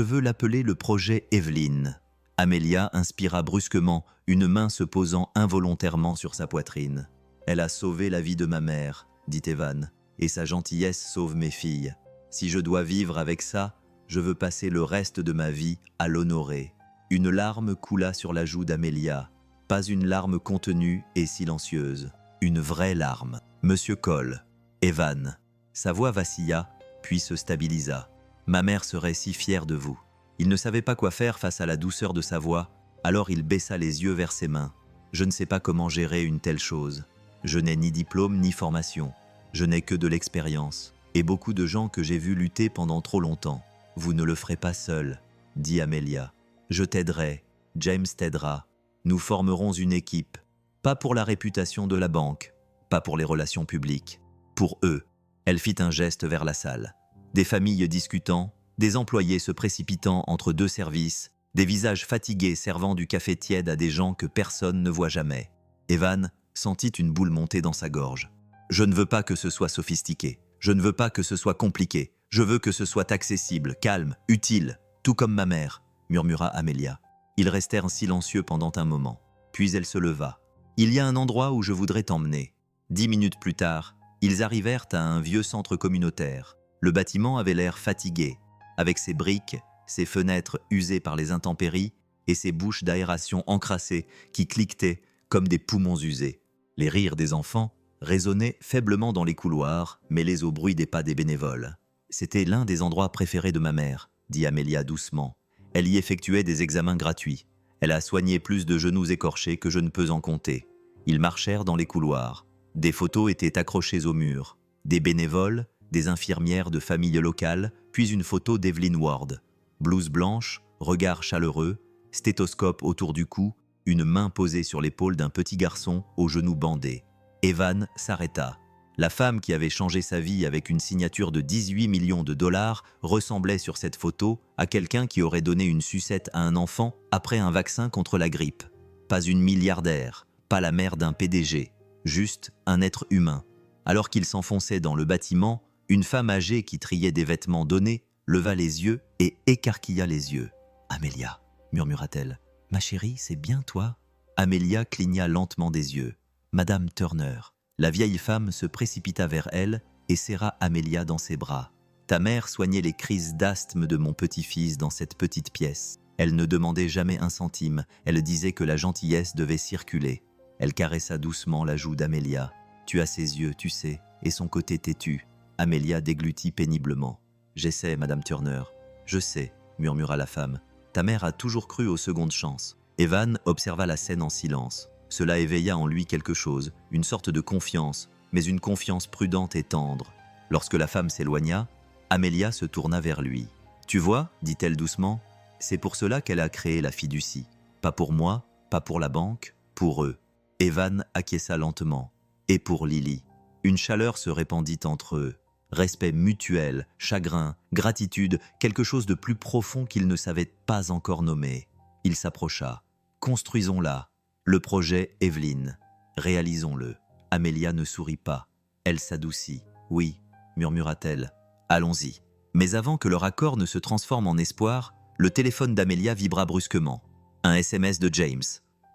A: veux l'appeler le projet Evelyne. Amelia inspira brusquement, une main se posant involontairement sur sa poitrine. Elle a sauvé la vie de ma mère, dit Evan, et sa gentillesse sauve mes filles. Si je dois vivre avec ça, je veux passer le reste de ma vie à l'honorer. Une larme coula sur la joue d'Amelia, pas une larme contenue et silencieuse, une vraie larme. Monsieur Cole, Evan. Sa voix vacilla, puis se stabilisa. Ma mère serait si fière de vous. Il ne savait pas quoi faire face à la douceur de sa voix, alors il baissa les yeux vers ses mains. Je ne sais pas comment gérer une telle chose. Je n'ai ni diplôme ni formation. Je n'ai que de l'expérience, et beaucoup de gens que j'ai vus lutter pendant trop longtemps. Vous ne le ferez pas seul, dit Amelia. Je t'aiderai, James t'aidera. Nous formerons une équipe. Pas pour la réputation de la banque, pas pour les relations publiques. Pour eux. Elle fit un geste vers la salle. Des familles discutant, des employés se précipitant entre deux services, des visages fatigués servant du café tiède à des gens que personne ne voit jamais. Evan sentit une boule monter dans sa gorge. Je ne veux pas que ce soit sophistiqué. Je ne veux pas que ce soit compliqué. Je veux que ce soit accessible, calme, utile, tout comme ma mère, murmura Amelia. Ils restèrent silencieux pendant un moment. Puis elle se leva. Il y a un endroit où je voudrais t'emmener. 10 minutes plus tard, ils arrivèrent à un vieux centre communautaire. Le bâtiment avait l'air fatigué, avec ses briques, ses fenêtres usées par les intempéries et ses bouches d'aération encrassées qui cliquetaient comme des poumons usés. Les rires des enfants résonnaient faiblement dans les couloirs, mêlés au bruit des pas des bénévoles. C'était l'un des endroits préférés de ma mère, dit Amelia doucement. Elle y effectuait des examens gratuits. Elle a soigné plus de genoux écorchés que je ne peux en compter. Ils marchèrent dans les couloirs. Des photos étaient accrochées au mur. Des bénévoles, des infirmières de familles locales, puis une photo d'Evelyn Ward. Blouse blanche, regard chaleureux, stéthoscope autour du cou, une main posée sur l'épaule d'un petit garçon aux genoux bandés. Evan s'arrêta. La femme qui avait changé sa vie avec une signature de 18 millions de dollars ressemblait sur cette photo à quelqu'un qui aurait donné une sucette à un enfant après un vaccin contre la grippe. Pas une milliardaire, pas la mère d'un PDG, juste un être humain. Alors qu'il s'enfonçait dans le bâtiment, une femme âgée qui triait des vêtements donnés leva les yeux et écarquilla les yeux. « Amelia » murmura-t-elle. « Ma chérie, c'est bien toi ?» Amelia cligna lentement des yeux. « Madame Turner ». La vieille femme se précipita vers elle et serra Amelia dans ses bras. « Ta mère soignait les crises d'asthme de mon petit-fils dans cette petite pièce. Elle ne demandait jamais un centime, elle disait que la gentillesse devait circuler. » Elle caressa doucement la joue d'Amelia. « Tu as ses yeux, tu sais, et son côté têtu. » Amelia déglutit péniblement. « J'essaie, Madame Turner. »« Je sais, » murmura la femme. « Ta mère a toujours cru aux secondes chances. » Evan observa la scène en silence. Cela éveilla en lui quelque chose, une sorte de confiance, mais une confiance prudente et tendre. Lorsque la femme s'éloigna, Amelia se tourna vers lui. « Tu vois, dit-elle doucement, c'est pour cela qu'elle a créé la fiducie. Pas pour moi, pas pour la banque, pour eux. » Evan acquiesça lentement. Et pour Lily. Une chaleur se répandit entre eux. Respect mutuel, chagrin, gratitude, quelque chose de plus profond qu'il ne savait pas encore nommer. Il s'approcha. « Construisons-la. Le projet Evelyne. Réalisons-le. » Amelia ne sourit pas. Elle s'adoucit. « Oui, » murmura-t-elle. « Allons-y. » Mais avant que leur accord ne se transforme en espoir, le téléphone d'Amelia vibra brusquement. Un SMS de James.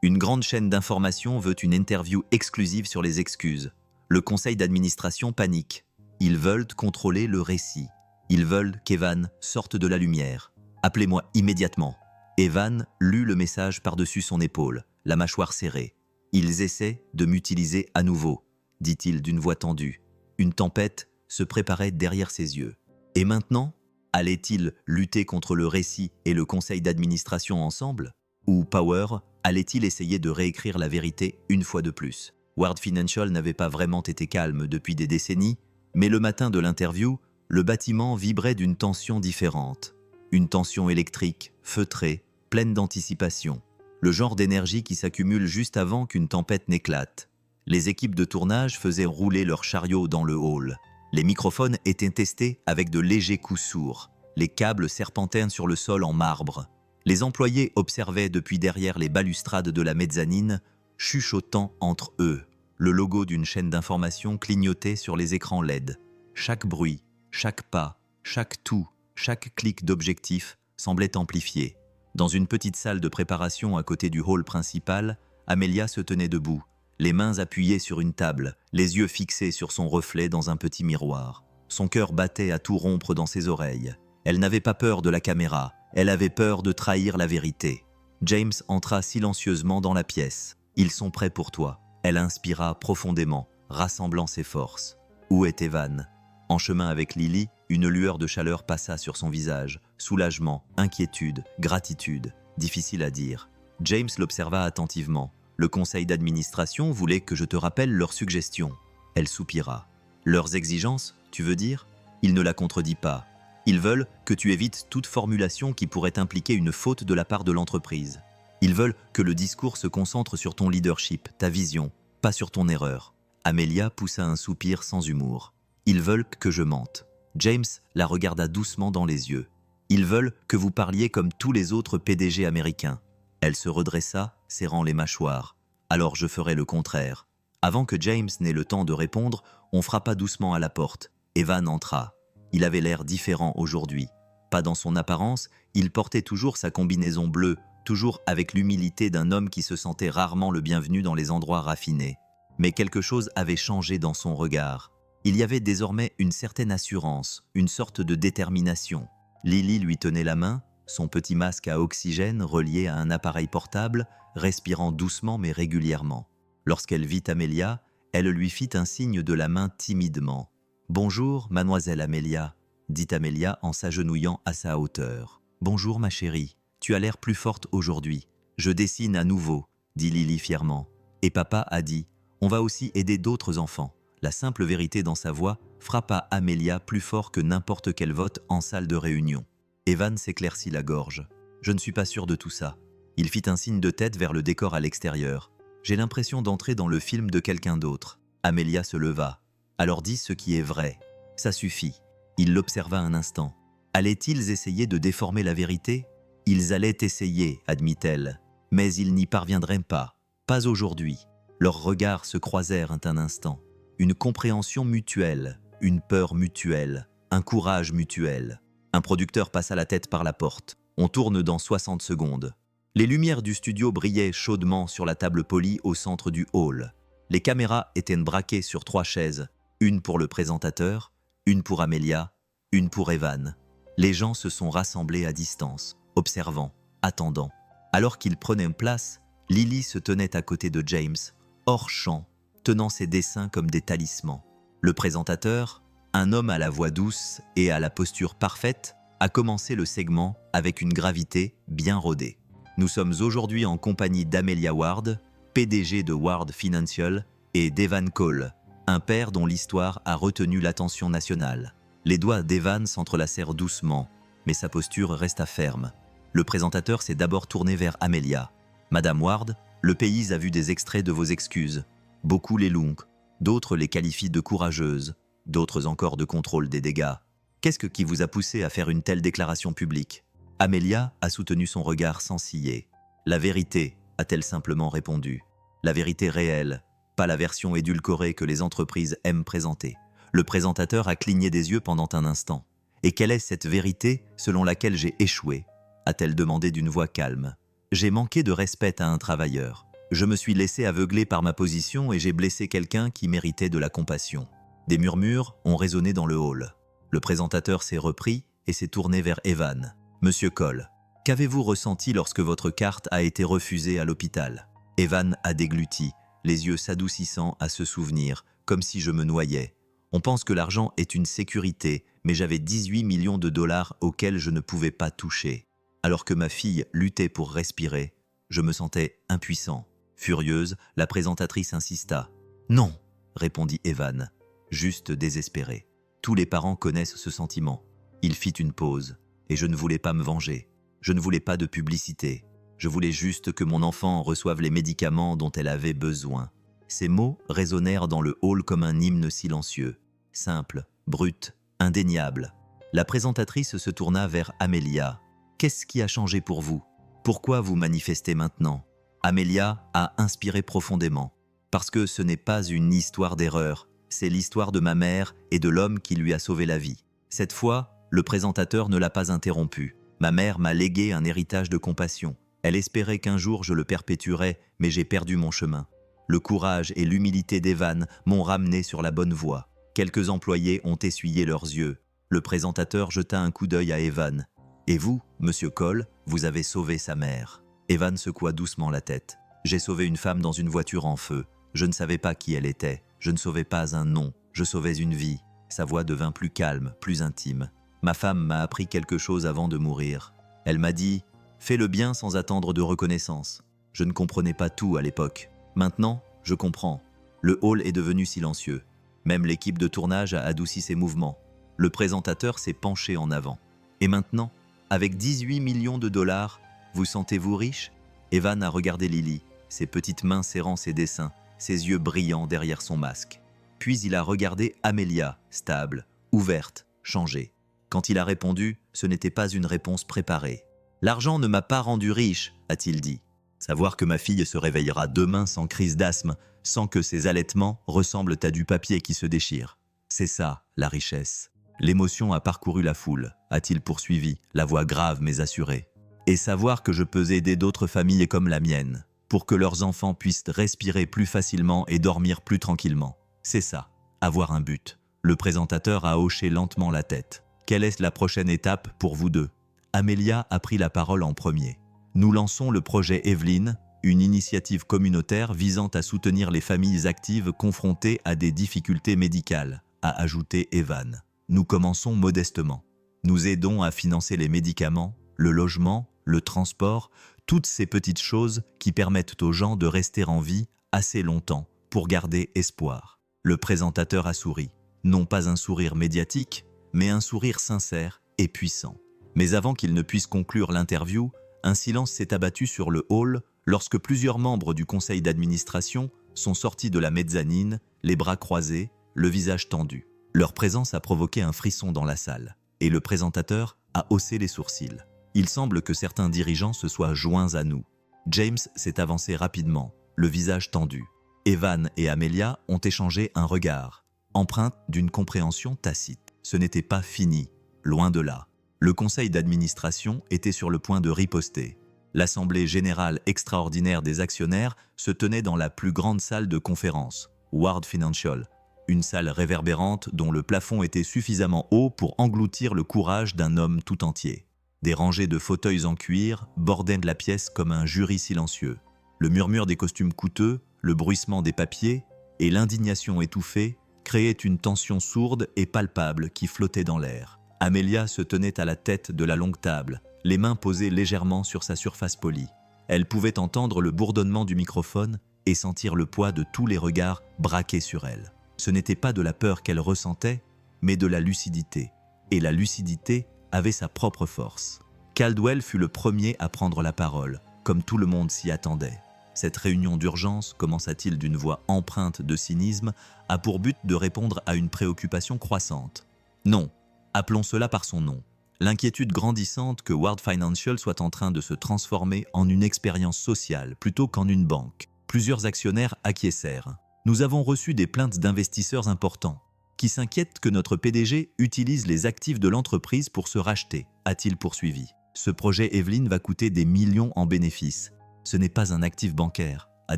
A: Une grande chaîne d'information veut une interview exclusive sur les excuses. Le conseil d'administration panique. Ils veulent contrôler le récit. Ils veulent qu'Evan sorte de la lumière. Appelez-moi immédiatement. Evan lut le message par-dessus son épaule, la mâchoire serrée. Ils essaient de m'utiliser à nouveau, dit-il d'une voix tendue. Une tempête se préparait derrière ses yeux. Et maintenant, allait-il lutter contre le récit et le conseil d'administration ensemble? Ou Power allait-il essayer de réécrire la vérité une fois de plus? Ward Financial n'avait pas vraiment été calme depuis des décennies, mais le matin de l'interview, le bâtiment vibrait d'une tension différente. Une tension électrique, feutrée, pleine d'anticipation. Le genre d'énergie qui s'accumule juste avant qu'une tempête n'éclate. Les équipes de tournage faisaient rouler leurs chariots dans le hall. Les microphones étaient testés avec de légers coups sourds. Les câbles serpentaient sur le sol en marbre. Les employés observaient depuis derrière les balustrades de la mezzanine, chuchotant entre eux. Le logo d'une chaîne d'information clignotait sur les écrans LED. Chaque bruit, chaque pas, chaque tout, chaque clic d'objectif semblait amplifiée. Dans une petite salle de préparation à côté du hall principal, Amelia se tenait debout, les mains appuyées sur une table, les yeux fixés sur son reflet dans un petit miroir. Son cœur battait à tout rompre dans ses oreilles. Elle n'avait pas peur de la caméra, elle avait peur de trahir la vérité. James entra silencieusement dans la pièce. « Ils sont prêts pour toi ». Elle inspira profondément, rassemblant ses forces. Où est Evan? En chemin avec Lily, une lueur de chaleur passa sur son visage. Soulagement, inquiétude, gratitude, difficile à dire. James l'observa attentivement. Le conseil d'administration voulait que je te rappelle leurs suggestions. Elle soupira. Leurs exigences, tu veux dire? Il ne la contredit pas. Ils veulent que tu évites toute formulation qui pourrait impliquer une faute de la part de l'entreprise. Ils veulent que le discours se concentre sur ton leadership, ta vision, pas sur ton erreur. Amelia poussa un soupir sans humour. Ils veulent que je mente. James la regarda doucement dans les yeux. Ils veulent que vous parliez comme tous les autres PDG américains. Elle se redressa, serrant les mâchoires. Alors je ferai le contraire. Avant que James n'ait le temps de répondre, on frappa doucement à la porte. Evan entra. Il avait l'air différent aujourd'hui. Pas dans son apparence, il portait toujours sa combinaison bleue, toujours avec l'humilité d'un homme qui se sentait rarement le bienvenu dans les endroits raffinés. Mais quelque chose avait changé dans son regard. Il y avait désormais une certaine assurance, une sorte de détermination. Lily lui tenait la main, son petit masque à oxygène relié à un appareil portable, respirant doucement mais régulièrement. Lorsqu'elle vit Amelia, elle lui fit un signe de la main timidement. « Bonjour, mademoiselle Amelia », dit Amelia en s'agenouillant à sa hauteur. « Bonjour, ma chérie, tu as l'air plus forte aujourd'hui. Je dessine à nouveau », dit Lily fièrement. Et papa a dit « On va aussi aider d'autres enfants ». La simple vérité dans sa voix frappa Amelia plus fort que n'importe quel vote en salle de réunion. Evan s'éclaircit la gorge. « Je ne suis pas sûr de tout ça. » Il fit un signe de tête vers le décor à l'extérieur. « J'ai l'impression d'entrer dans le film de quelqu'un d'autre. » Amelia se leva. « Alors dis ce qui est vrai. Ça suffit. » Il l'observa un instant. Allaient-ils essayer de déformer la vérité? Ils allaient essayer, admit-elle. Mais ils n'y parviendraient pas. Pas aujourd'hui. Leurs regards se croisèrent un instant. Une compréhension mutuelle, une peur mutuelle, un courage mutuel. Un producteur passa la tête par la porte. On tourne dans 60 secondes. Les lumières du studio brillaient chaudement sur la table polie au centre du hall. Les caméras étaient braquées sur 3 chaises. Une pour le présentateur, une pour Amelia, une pour Evan. Les gens se sont rassemblés à distance, observant, attendant. Alors qu'ils prenaient place, Lily se tenait à côté de James, hors champ, tenant ses dessins comme des talismans. Le présentateur, un homme à la voix douce et à la posture parfaite, a commencé le segment avec une gravité bien rodée. Nous sommes aujourd'hui en compagnie d'Amelia Ward, PDG de Ward Financial, et d'Evan Cole, un père dont l'histoire a retenu l'attention nationale. Les doigts d'Evan s'entrelacèrent doucement, mais sa posture resta ferme. Le présentateur s'est d'abord tourné vers Amelia. « Madame Ward, le pays a vu des extraits de vos excuses. Beaucoup les louent, d'autres les qualifient de courageuses, d'autres encore de contrôle des dégâts. Qu'est-ce qui vous a poussé à faire une telle déclaration publique ?» Amelia a soutenu son regard sans ciller. « La vérité », a-t-elle simplement répondu. « La vérité réelle, pas la version édulcorée que les entreprises aiment présenter. » Le présentateur a cligné des yeux pendant un instant. « Et quelle est cette vérité selon laquelle j'ai échoué ?» a-t-elle demandé d'une voix calme. « J'ai manqué de respect à un travailleur. Je me suis laissé aveugler par ma position et j'ai blessé quelqu'un qui méritait de la compassion. » Des murmures ont résonné dans le hall. Le présentateur s'est repris et s'est tourné vers Evan. « Monsieur Cole, qu'avez-vous ressenti lorsque votre carte a été refusée à l'hôpital ?» Evan a dégluti, les yeux s'adoucissant à ce souvenir, comme si je me noyais. On pense que l'argent est une sécurité, mais j'avais 18 millions de dollars auxquels je ne pouvais pas toucher. Alors que ma fille luttait pour respirer, je me sentais impuissant. Furieuse, la présentatrice insista. « Non !» répondit Evan, juste désespéré. Tous les parents connaissent ce sentiment. Il fit une pause, et je ne voulais pas me venger. Je ne voulais pas de publicité. Je voulais juste que mon enfant reçoive les médicaments dont elle avait besoin. Ces mots résonnèrent dans le hall comme un hymne silencieux. Simple, brut, indéniable. La présentatrice se tourna vers Amelia. « Qu'est-ce qui a changé pour vous? Pourquoi vous manifestez maintenant ?» Amelia a inspiré profondément. Parce que ce n'est pas une histoire d'erreur, c'est l'histoire de ma mère et de l'homme qui lui a sauvé la vie. Cette fois, le présentateur ne l'a pas interrompu. Ma mère m'a légué un héritage de compassion. Elle espérait qu'un jour je le perpétuerais, mais j'ai perdu mon chemin. Le courage et l'humilité d'Evan m'ont ramené sur la bonne voie. Quelques employés ont essuyé leurs yeux. Le présentateur jeta un coup d'œil à Evan. « Et vous, monsieur Cole, vous avez sauvé sa mère. » Evan secoua doucement la tête. « J'ai sauvé une femme dans une voiture en feu. Je ne savais pas qui elle était. Je ne sauvais pas un nom. Je sauvais une vie. » Sa voix devint plus calme, plus intime. « Ma femme m'a appris quelque chose avant de mourir. Elle m'a dit « Fais le bien sans attendre de reconnaissance. » Je ne comprenais pas tout à l'époque. Maintenant, je comprends. Le hall est devenu silencieux. Même l'équipe de tournage a adouci ses mouvements. Le présentateur s'est penché en avant. « Et maintenant, avec 18 millions de dollars, vous sentez-vous riche ?» Evan a regardé Lily, ses petites mains serrant ses dessins, ses yeux brillants derrière son masque. Puis il a regardé Amelia, stable, ouverte, changée. Quand il a répondu, ce n'était pas une réponse préparée. « L'argent ne m'a pas rendu riche, a-t-il dit. Savoir que ma fille se réveillera demain sans crise d'asthme, sans que ses allaitements ressemblent à du papier qui se déchire. C'est ça, la richesse. » L'émotion a parcouru la foule, a-t-il poursuivi, la voix grave mais assurée. Et savoir que je peux aider d'autres familles comme la mienne, pour que leurs enfants puissent respirer plus facilement et dormir plus tranquillement. C'est ça, avoir un but. Le présentateur a hoché lentement la tête. Quelle est la prochaine étape pour vous deux? Amelia a pris la parole en premier. Nous lançons le projet Evelyn, une initiative communautaire visant à soutenir les familles actives confrontées à des difficultés médicales, a ajouté Evan. Nous commençons modestement. Nous aidons à financer les médicaments, le logement, le transport, toutes ces petites choses qui permettent aux gens de rester en vie assez longtemps pour garder espoir. Le présentateur a souri. Non pas un sourire médiatique, mais un sourire sincère et puissant. Mais avant qu'il ne puisse conclure l'interview, un silence s'est abattu sur le hall lorsque plusieurs membres du conseil d'administration sont sortis de la mezzanine, les bras croisés, le visage tendu. Leur présence a provoqué un frisson dans la salle, et le présentateur a haussé les sourcils. Il semble que certains dirigeants se soient joints à nous. James s'est avancé rapidement, le visage tendu. Evan et Amelia ont échangé un regard, empreinte d'une compréhension tacite. Ce n'était pas fini, loin de là. Le conseil d'administration était sur le point de riposter. L'assemblée générale extraordinaire des actionnaires se tenait dans la plus grande salle de conférence, Ward Financial, une salle réverbérante dont le plafond était suffisamment haut pour engloutir le courage d'un homme tout entier. Des rangées de fauteuils en cuir bordaient la pièce comme un jury silencieux. Le murmure des costumes coûteux, le bruissement des papiers et l'indignation étouffée créaient une tension sourde et palpable qui flottait dans l'air. Amelia se tenait à la tête de la longue table, les mains posées légèrement sur sa surface polie. Elle pouvait entendre le bourdonnement du microphone et sentir le poids de tous les regards braqués sur elle. Ce n'était pas de la peur qu'elle ressentait, mais de la lucidité. Et la lucidité avait sa propre force. Caldwell fut le premier à prendre la parole, comme tout le monde s'y attendait. Cette réunion d'urgence, commença-t-il d'une voix empreinte de cynisme, a pour but de répondre à une préoccupation croissante. Non, appelons cela par son nom. L'inquiétude grandissante que Ward Financial soit en train de se transformer en une expérience sociale plutôt qu'en une banque. Plusieurs actionnaires acquiescèrent. Nous avons reçu des plaintes d'investisseurs importants qui s'inquiètent que notre PDG utilise les actifs de l'entreprise pour se racheter, a-t-il poursuivi. Ce projet Evelyn va coûter des millions en bénéfices. Ce n'est pas un actif bancaire, a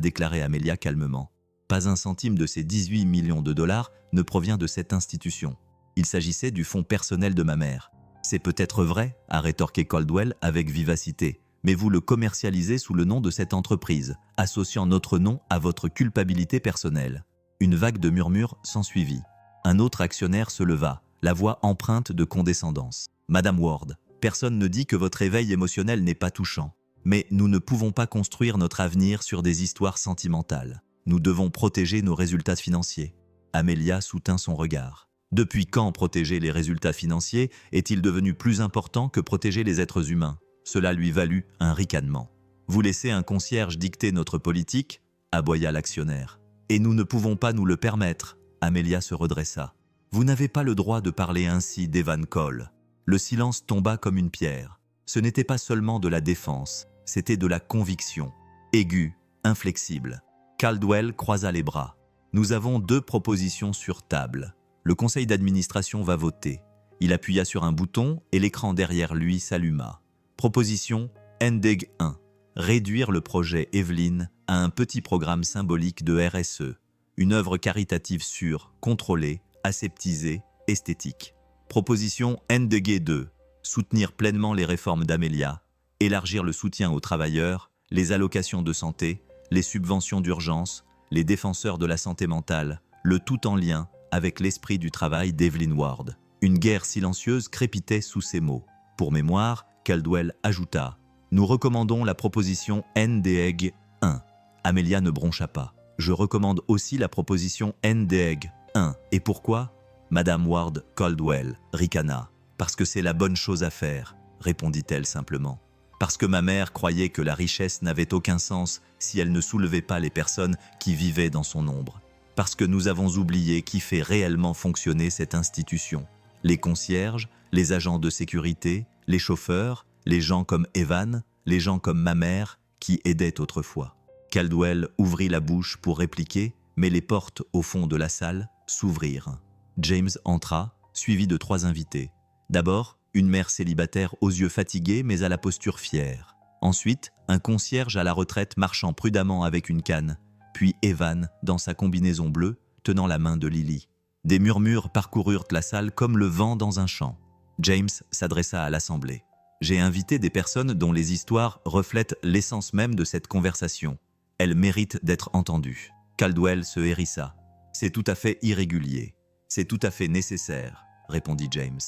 A: déclaré Amelia calmement. Pas un centime de ces 18 millions de dollars ne provient de cette institution. Il s'agissait du fonds personnel de ma mère. C'est peut-être vrai, a rétorqué Caldwell avec vivacité, mais vous le commercialisez sous le nom de cette entreprise, associant notre nom à votre culpabilité personnelle. Une vague de murmures s'ensuivit. Un autre actionnaire se leva, la voix empreinte de condescendance. « Madame Ward, personne ne dit que votre éveil émotionnel n'est pas touchant. Mais nous ne pouvons pas construire notre avenir sur des histoires sentimentales. Nous devons protéger nos résultats financiers. » Amelia soutint son regard. Depuis quand protéger les résultats financiers est-il devenu plus important que protéger les êtres humains? Cela lui valut un ricanement. « Vous laissez un concierge dicter notre politique ?» aboya l'actionnaire. « Et nous ne pouvons pas nous le permettre. » Amelia se redressa. « Vous n'avez pas le droit de parler ainsi d'Evan Cole. » Le silence tomba comme une pierre. Ce n'était pas seulement de la défense, c'était de la conviction, aiguë, inflexible. Caldwell croisa les bras. « Nous avons 2 propositions sur table. Le conseil d'administration va voter. » Il appuya sur un bouton et l'écran derrière lui s'alluma. Proposition NDEG 1. Réduire le projet Evelyne à un petit programme symbolique de RSE, une œuvre caritative sûre, contrôlée, aseptisée, esthétique. Proposition NDEG 2. Soutenir pleinement les réformes d'Amelia, élargir le soutien aux travailleurs, les allocations de santé, les subventions d'urgence, les défenseurs de la santé mentale, le tout en lien avec l'esprit du travail d'Evelyn Ward. Une guerre silencieuse crépitait sous ces mots. Pour mémoire, Caldwell ajouta « Nous recommandons la proposition NDEG 1 ». Amelia ne broncha pas. « Je recommande aussi la proposition NDEG 1 ». Et pourquoi ? Madame Ward Caldwell ricana. « Parce que c'est la bonne chose à faire », répondit-elle simplement. « Parce que ma mère croyait que la richesse n'avait aucun sens si elle ne soulevait pas les personnes qui vivaient dans son ombre. Parce que nous avons oublié qui fait réellement fonctionner cette institution. Les concierges, les agents de sécurité, les chauffeurs, les gens comme Evan, les gens comme ma mère, qui aidaient autrefois. » Caldwell ouvrit la bouche pour répliquer, mais les portes au fond de la salle s'ouvrirent. James entra, suivi de 3 invités. D'abord, une mère célibataire aux yeux fatigués mais à la posture fière. Ensuite, un concierge à la retraite marchant prudemment avec une canne. Puis Evan, dans sa combinaison bleue, tenant la main de Lily. Des murmures parcoururent la salle comme le vent dans un champ. James s'adressa à l'assemblée. « J'ai invité des personnes dont les histoires reflètent l'essence même de cette conversation. Elles méritent d'être entendues. » Caldwell se hérissa. « C'est tout à fait irrégulier. C'est tout à fait nécessaire, » répondit James.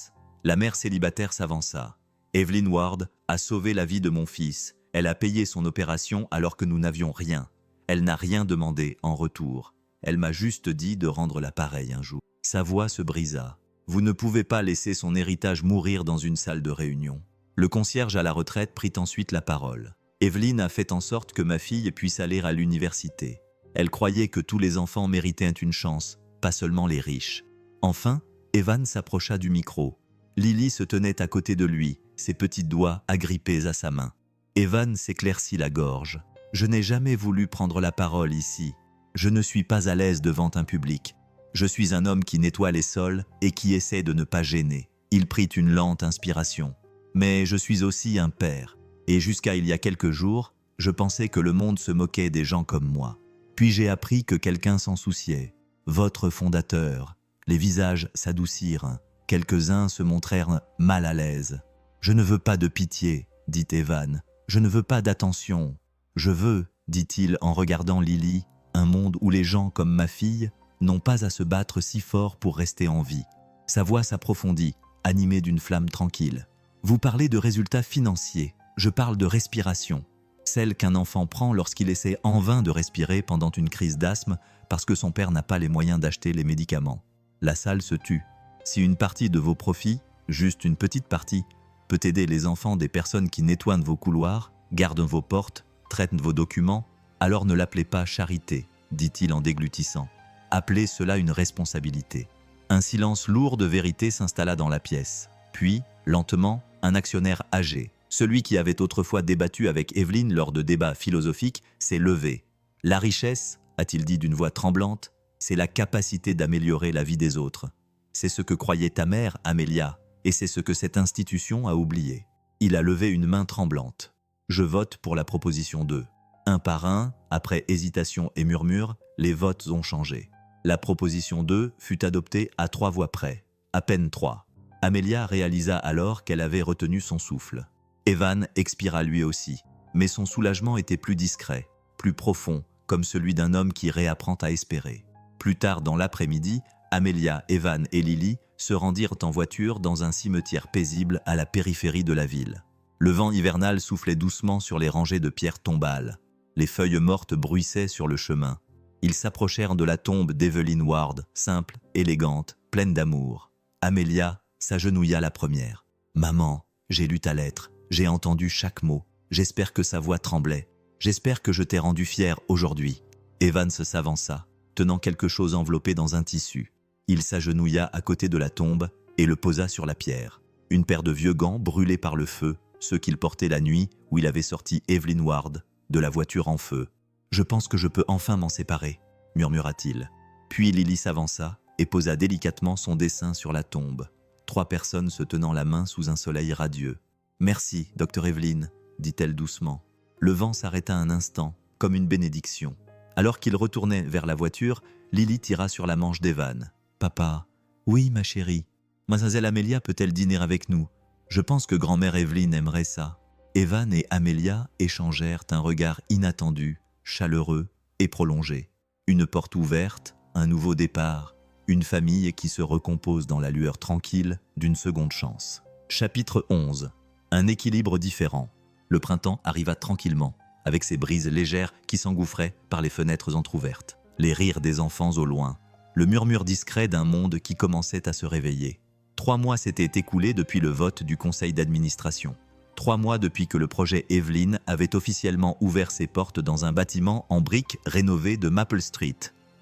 A: La mère célibataire s'avança. « Evelyn Ward a sauvé la vie de mon fils. Elle a payé son opération alors que nous n'avions rien. Elle n'a rien demandé en retour. Elle m'a juste dit de rendre l'appareil un jour. » Sa voix se brisa. « Vous ne pouvez pas laisser son héritage mourir dans une salle de réunion. » Le concierge à la retraite prit ensuite la parole. « Evelyn a fait en sorte que ma fille puisse aller à l'université. Elle croyait que tous les enfants méritaient une chance, pas seulement les riches. » Enfin, Evan s'approcha du micro. Lily se tenait à côté de lui, ses petits doigts agrippés à sa main. Evan s'éclaircit la gorge. « Je n'ai jamais voulu prendre la parole ici. Je ne suis pas à l'aise devant un public. Je suis un homme qui nettoie les sols et qui essaie de ne pas gêner. » Il prit une lente inspiration. « Mais je suis aussi un père. Et jusqu'à il y a quelques jours, je pensais que le monde se moquait des gens comme moi. Puis j'ai appris que quelqu'un s'en souciait. Votre fondateur. » Les visages s'adoucirent. Quelques-uns se montrèrent mal à l'aise. « Je ne veux pas de pitié, » dit Evan. « Je ne veux pas d'attention. Je veux, dit-il en regardant Lily, un monde où les gens comme ma fille n'ont pas à se battre si fort pour rester en vie. » Sa voix s'approfondit, animée d'une flamme tranquille. « Vous parlez de résultats financiers. Je parle de respiration. Celle qu'un enfant prend lorsqu'il essaie en vain de respirer pendant une crise d'asthme parce que son père n'a pas les moyens d'acheter les médicaments. » La salle se tut. Si une partie de vos profits, juste une petite partie, peut aider les enfants des personnes qui nettoient vos couloirs, gardent vos portes, traitent vos documents, alors ne l'appelez pas charité, dit-il en déglutissant. Appelez cela une responsabilité. Un silence lourd de vérité s'installa dans la pièce. Puis, lentement, un actionnaire âgé, celui qui avait autrefois débattu avec Evelyn lors de débats philosophiques, s'est levé. « La richesse, a-t-il dit d'une voix tremblante, c'est la capacité d'améliorer la vie des autres. C'est ce que croyait ta mère, Amelia, et c'est ce que cette institution a oublié. » Il a levé une main tremblante. « Je vote pour la proposition 2. » Un par un, après hésitation et murmure, les votes ont changé. La proposition 2 fut adoptée à 3 voix près. À peine 3. Amelia réalisa alors qu'elle avait retenu son souffle. Evan expira lui aussi, mais son soulagement était plus discret, plus profond, comme celui d'un homme qui réapprend à espérer. Plus tard dans l'après-midi, Amelia, Evan et Lily se rendirent en voiture dans un cimetière paisible à la périphérie de la ville. Le vent hivernal soufflait doucement sur les rangées de pierres tombales. Les feuilles mortes bruissaient sur le chemin. Ils s'approchèrent de la tombe d'Evelyn Ward, simple, élégante, pleine d'amour. Amelia s'agenouilla la première. « Maman, j'ai lu ta lettre, j'ai entendu chaque mot. J'espère que sa voix tremblait. J'espère que je t'ai rendu fière aujourd'hui. » Evans s'avança, tenant quelque chose enveloppé dans un tissu. Il s'agenouilla à côté de la tombe et le posa sur la pierre. Une paire de vieux gants brûlés par le feu, ceux qu'il portait la nuit où il avait sorti Evelyn Ward de la voiture en feu. « Je pense que je peux enfin m'en séparer, » murmura-t-il. Puis Lily s'avança et posa délicatement son dessin sur la tombe. 3 personnes se tenant la main sous un soleil radieux. Merci, docteur Evelyne, dit-elle doucement. Le vent s'arrêta un instant, comme une bénédiction. Alors qu'il retournait vers la voiture, Lily tira sur la manche d'Evan. « Papa, oui, ma chérie. Mademoiselle Amélia peut-elle dîner avec nous? Je pense que grand-mère Evelyne aimerait ça. » Evan et Amélia échangèrent un regard inattendu, chaleureux et prolongé. Une porte ouverte, un nouveau départ, une famille qui se recompose dans la lueur tranquille d'une seconde chance. Chapitre 11. Un équilibre différent. Le printemps arriva tranquillement, avec ses brises légères qui s'engouffraient par les fenêtres entr'ouvertes, les rires des enfants au loin, le murmure discret d'un monde qui commençait à se réveiller. 3 mois s'étaient écoulés depuis le vote du conseil d'administration. 3 mois depuis que le projet Evelyne avait officiellement ouvert ses portes dans un bâtiment en briques rénové de Maple Street.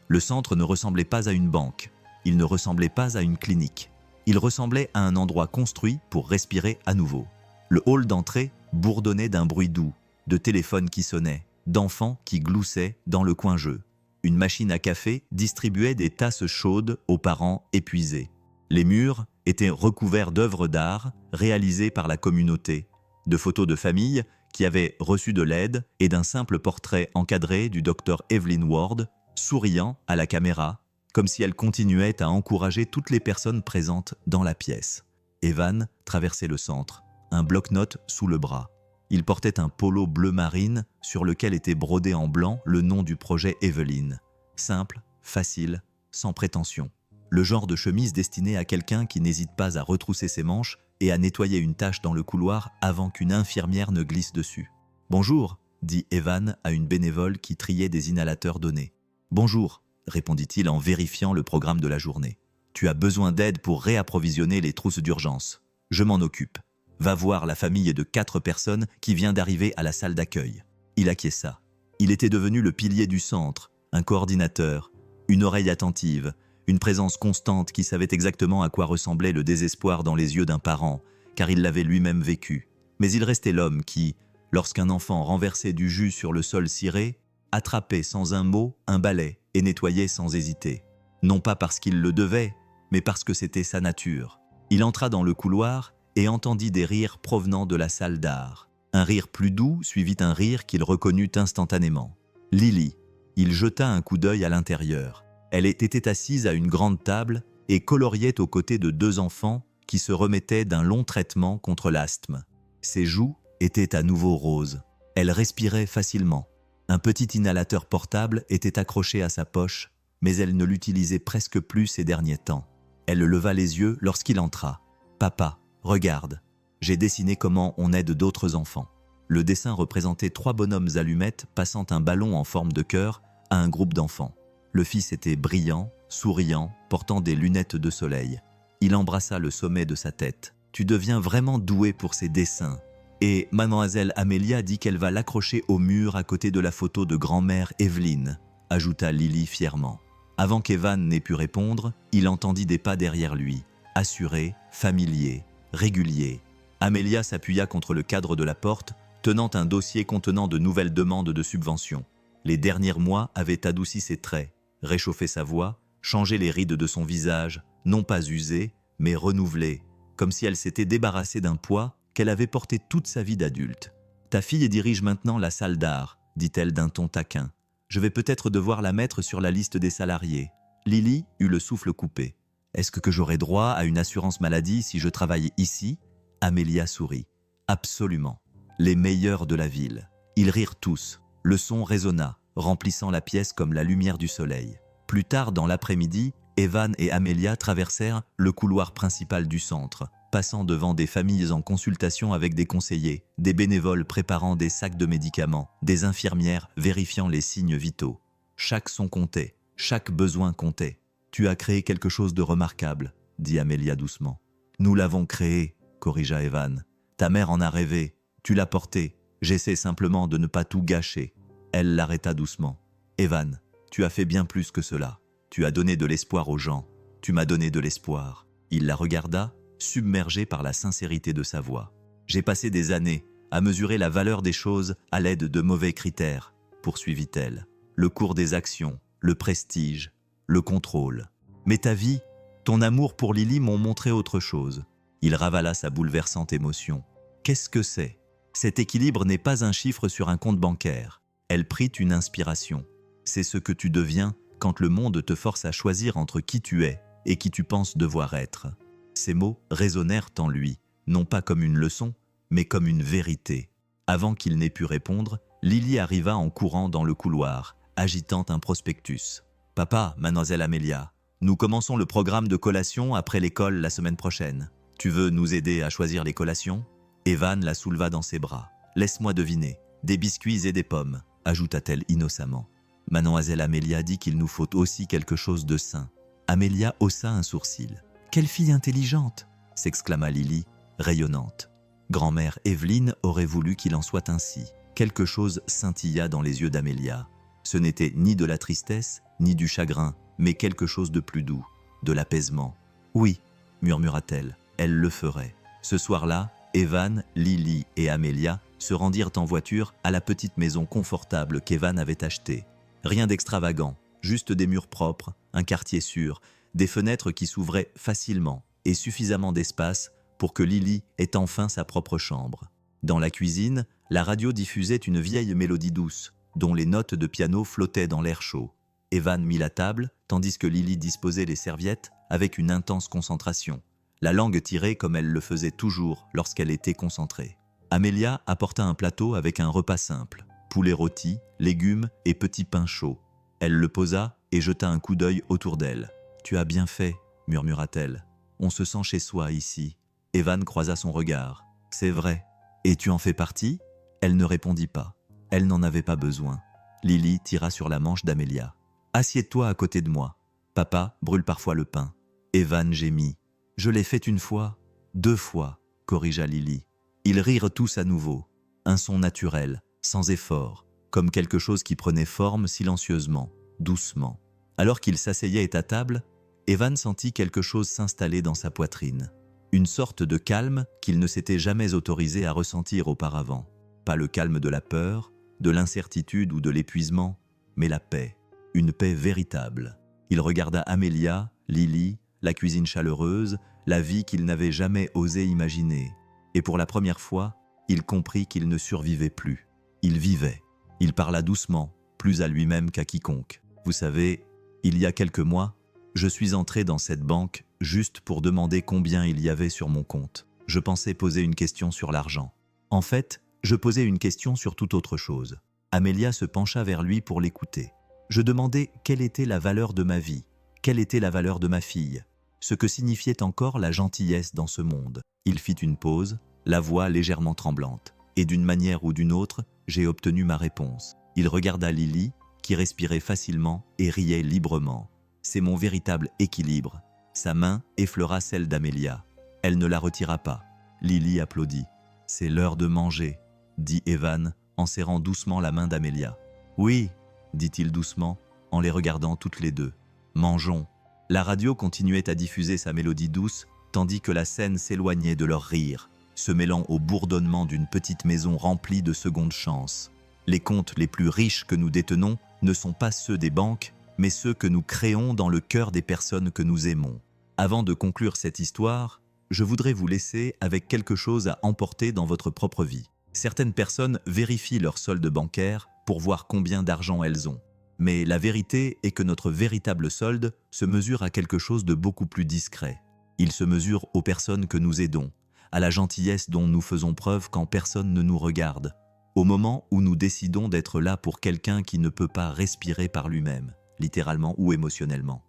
A: Le centre ne ressemblait pas à une banque, il ne ressemblait pas à une clinique. Il ressemblait à un endroit construit pour respirer à nouveau. Le hall d'entrée bourdonnait d'un bruit doux, de téléphones qui sonnaient, d'enfants qui gloussaient dans le coin jeu. Une machine à café distribuait des tasses chaudes aux parents épuisés. Les murs étaient recouverts d'œuvres d'art réalisées par la communauté, de photos de famille qui avaient reçu de l'aide et d'un simple portrait encadré du docteur Evelyn Ward, souriant à la caméra, comme si elle continuait à encourager toutes les personnes présentes dans la pièce. Evan traversait le centre, un bloc-notes sous le bras. Il portait un polo bleu marine sur lequel était brodé en blanc le nom du projet Evelyne. Simple, facile, sans prétention. Le genre de chemise destinée à quelqu'un qui n'hésite pas à retrousser ses manches et à nettoyer une tache dans le couloir avant qu'une infirmière ne glisse dessus. « Bonjour », dit Evan à une bénévole qui triait des inhalateurs donnés. « Bonjour », répondit-il en vérifiant le programme de la journée. « Tu as besoin d'aide pour réapprovisionner les trousses d'urgence. Je m'en occupe. Va voir la famille de 4 personnes qui vient d'arriver à la salle d'accueil. » Il acquiesça. Il était devenu le pilier du centre, un coordinateur, une oreille attentive, une présence constante qui savait exactement à quoi ressemblait le désespoir dans les yeux d'un parent, car il l'avait lui-même vécu. Mais il restait l'homme qui, lorsqu'un enfant renversait du jus sur le sol ciré, attrapait sans un mot un balai et nettoyait sans hésiter. Non pas parce qu'il le devait, mais parce que c'était sa nature. Il entra dans le couloir et entendit des rires provenant de la salle d'art. Un rire plus doux suivit un rire qu'il reconnut instantanément. Lily. Il jeta un coup d'œil à l'intérieur. Elle était assise à une grande table et coloriait aux côtés de 2 enfants qui se remettaient d'un long traitement contre l'asthme. Ses joues étaient à nouveau roses. Elle respirait facilement. Un petit inhalateur portable était accroché à sa poche, mais elle ne l'utilisait presque plus ces derniers temps. Elle leva les yeux lorsqu'il entra. « Papa, regarde, j'ai dessiné comment on aide d'autres enfants. » Le dessin représentait 3 bonhommes allumettes passant un ballon en forme de cœur à un groupe d'enfants. Le fils était brillant, souriant, portant des lunettes de soleil. Il embrassa le sommet de sa tête. « Tu deviens vraiment doué pour ces dessins. » Et mademoiselle Amélia dit qu'elle va l'accrocher au mur à côté de la photo de grand-mère Evelyne, ajouta Lily fièrement. Avant qu'Evan n'ait pu répondre, il entendit des pas derrière lui, assurés, familiers, réguliers. Amélia s'appuya contre le cadre de la porte, tenant un dossier contenant de nouvelles demandes de subventions. Les derniers mois avaient adouci ses traits, réchauffé sa voix, changé les rides de son visage, non pas usé, mais renouvelé, comme si elle s'était débarrassée d'un poids qu'elle avait porté toute sa vie d'adulte. « Ta fille dirige maintenant la salle d'art, » dit-elle d'un ton taquin. « Je vais peut-être devoir la mettre sur la liste des salariés. » Lily eut le souffle coupé. « Est-ce que j'aurai droit à une assurance maladie si je travaille ici ?» Amélia sourit. « Absolument. Les meilleurs de la ville. » Ils rirent tous. Le son résonna, remplissant la pièce comme la lumière du soleil. Plus tard dans l'après-midi, Evan et Amélia traversèrent le couloir principal du centre, passant devant des familles en consultation avec des conseillers, des bénévoles préparant des sacs de médicaments, des infirmières vérifiant les signes vitaux. Chaque son comptait, chaque besoin comptait. « Tu as créé quelque chose de remarquable, » dit Amélia doucement. « Nous l'avons créé, » corrigea Evan. « Ta mère en a rêvé, tu l'as porté. J'essaie simplement de ne pas tout gâcher. » Elle l'arrêta doucement. « Evan, tu as fait bien plus que cela. Tu as donné de l'espoir aux gens. Tu m'as donné de l'espoir. » Il la regarda, submergé par la sincérité de sa voix. « J'ai passé des années à mesurer la valeur des choses à l'aide de mauvais critères, » poursuivit-elle. « Le cours des actions, le prestige, le contrôle. Mais ta vie, ton amour pour Lily m'ont montré autre chose. » Il ravala sa bouleversante émotion. « Qu'est-ce que c'est? Cet équilibre n'est pas un chiffre sur un compte bancaire. Elle prit une inspiration. C'est ce que tu deviens quand le monde te force à choisir entre qui tu es et qui tu penses devoir être. Ces mots résonnèrent en lui, non pas comme une leçon, mais comme une vérité. Avant qu'il n'ait pu répondre, Lily arriva en courant dans le couloir, agitant un prospectus. « Papa, mademoiselle Amélia, nous commençons le programme de collation après l'école la semaine prochaine. Tu veux nous aider à choisir les collations ?» Evan la souleva dans ses bras. « Laisse-moi deviner, des biscuits et des pommes », ajouta-t-elle innocemment. Mademoiselle Amélia dit qu'il nous faut aussi quelque chose de sain. Amélia haussa un sourcil. « Quelle fille intelligente !» s'exclama Lily, rayonnante. Grand-mère Evelyne aurait voulu qu'il en soit ainsi. Quelque chose scintilla dans les yeux d'Amélia. Ce n'était ni de la tristesse, ni du chagrin, mais quelque chose de plus doux, de l'apaisement. « Oui », murmura-t-elle, elle le ferait. Ce soir-là, Evan, Lily et Amélia se rendirent en voiture à la petite maison confortable qu'Evan avait achetée. Rien d'extravagant, juste des murs propres, un quartier sûr, des fenêtres qui s'ouvraient facilement et suffisamment d'espace pour que Lily ait enfin sa propre chambre. Dans la cuisine, la radio diffusait une vieille mélodie douce, dont les notes de piano flottaient dans l'air chaud. Evan mit la table, tandis que Lily disposait les serviettes avec une intense concentration, la langue tirée comme elle le faisait toujours lorsqu'elle était concentrée. Amélia apporta un plateau avec un repas simple, poulet rôti, légumes et petits pains chauds. Elle le posa et jeta un coup d'œil autour d'elle. « Tu as bien fait », murmura-t-elle. « On se sent chez soi ici. » Evan croisa son regard. « C'est vrai. Et tu en fais partie ?» Elle ne répondit pas. Elle n'en avait pas besoin. Lily tira sur la manche d'Amélia. « Assieds-toi à côté de moi. Papa brûle parfois le pain. » Evan gémit. « Je l'ai fait une fois, 2 fois, corrigea Lily. Ils rirent tous à nouveau. Un son naturel, sans effort, comme quelque chose qui prenait forme silencieusement, doucement. Alors qu'ils s'asseyaient à table, Evan sentit quelque chose s'installer dans sa poitrine. Une sorte de calme qu'il ne s'était jamais autorisé à ressentir auparavant. Pas le calme de la peur, de l'incertitude ou de l'épuisement, mais la paix. Une paix véritable. Il regarda Amélia, Lily, la cuisine chaleureuse, la vie qu'il n'avait jamais osé imaginer. Et pour la première fois, il comprit qu'il ne survivait plus. Il vivait. Il parla doucement, plus à lui-même qu'à quiconque. « Vous savez, il y a quelques mois, je suis entré dans cette banque juste pour demander combien il y avait sur mon compte. Je pensais poser une question sur l'argent. En fait, je posais une question sur toute autre chose. » Amélia se pencha vers lui pour l'écouter. Je demandais quelle était la valeur de ma vie, quelle était la valeur de ma fille, ce que signifiait encore la gentillesse dans ce monde. Il fit une pause, la voix légèrement tremblante. Et d'une manière ou d'une autre, j'ai obtenu ma réponse. Il regarda Lily, qui respirait facilement et riait librement. C'est mon véritable équilibre. Sa main effleura celle d'Amélia. Elle ne la retira pas. Lily applaudit. « C'est l'heure de manger », dit Evan en serrant doucement la main d'Amélia. « Oui », dit-il doucement en les regardant toutes les deux. « Mangeons ». La radio continuait à diffuser sa mélodie douce tandis que la scène s'éloignait de leurs rires, se mêlant au bourdonnement d'une petite maison remplie de secondes chances. Les comptes les plus riches que nous détenons ne sont pas ceux des banques, mais ceux que nous créons dans le cœur des personnes que nous aimons. Avant de conclure cette histoire, je voudrais vous laisser avec quelque chose à emporter dans votre propre vie. Certaines personnes vérifient leur solde bancaire pour voir combien d'argent elles ont. Mais la vérité est que notre véritable solde se mesure à quelque chose de beaucoup plus discret. Il se mesure aux personnes que nous aidons, à la gentillesse dont nous faisons preuve quand personne ne nous regarde, au moment où nous décidons d'être là pour quelqu'un qui ne peut pas respirer par lui-même, littéralement ou émotionnellement.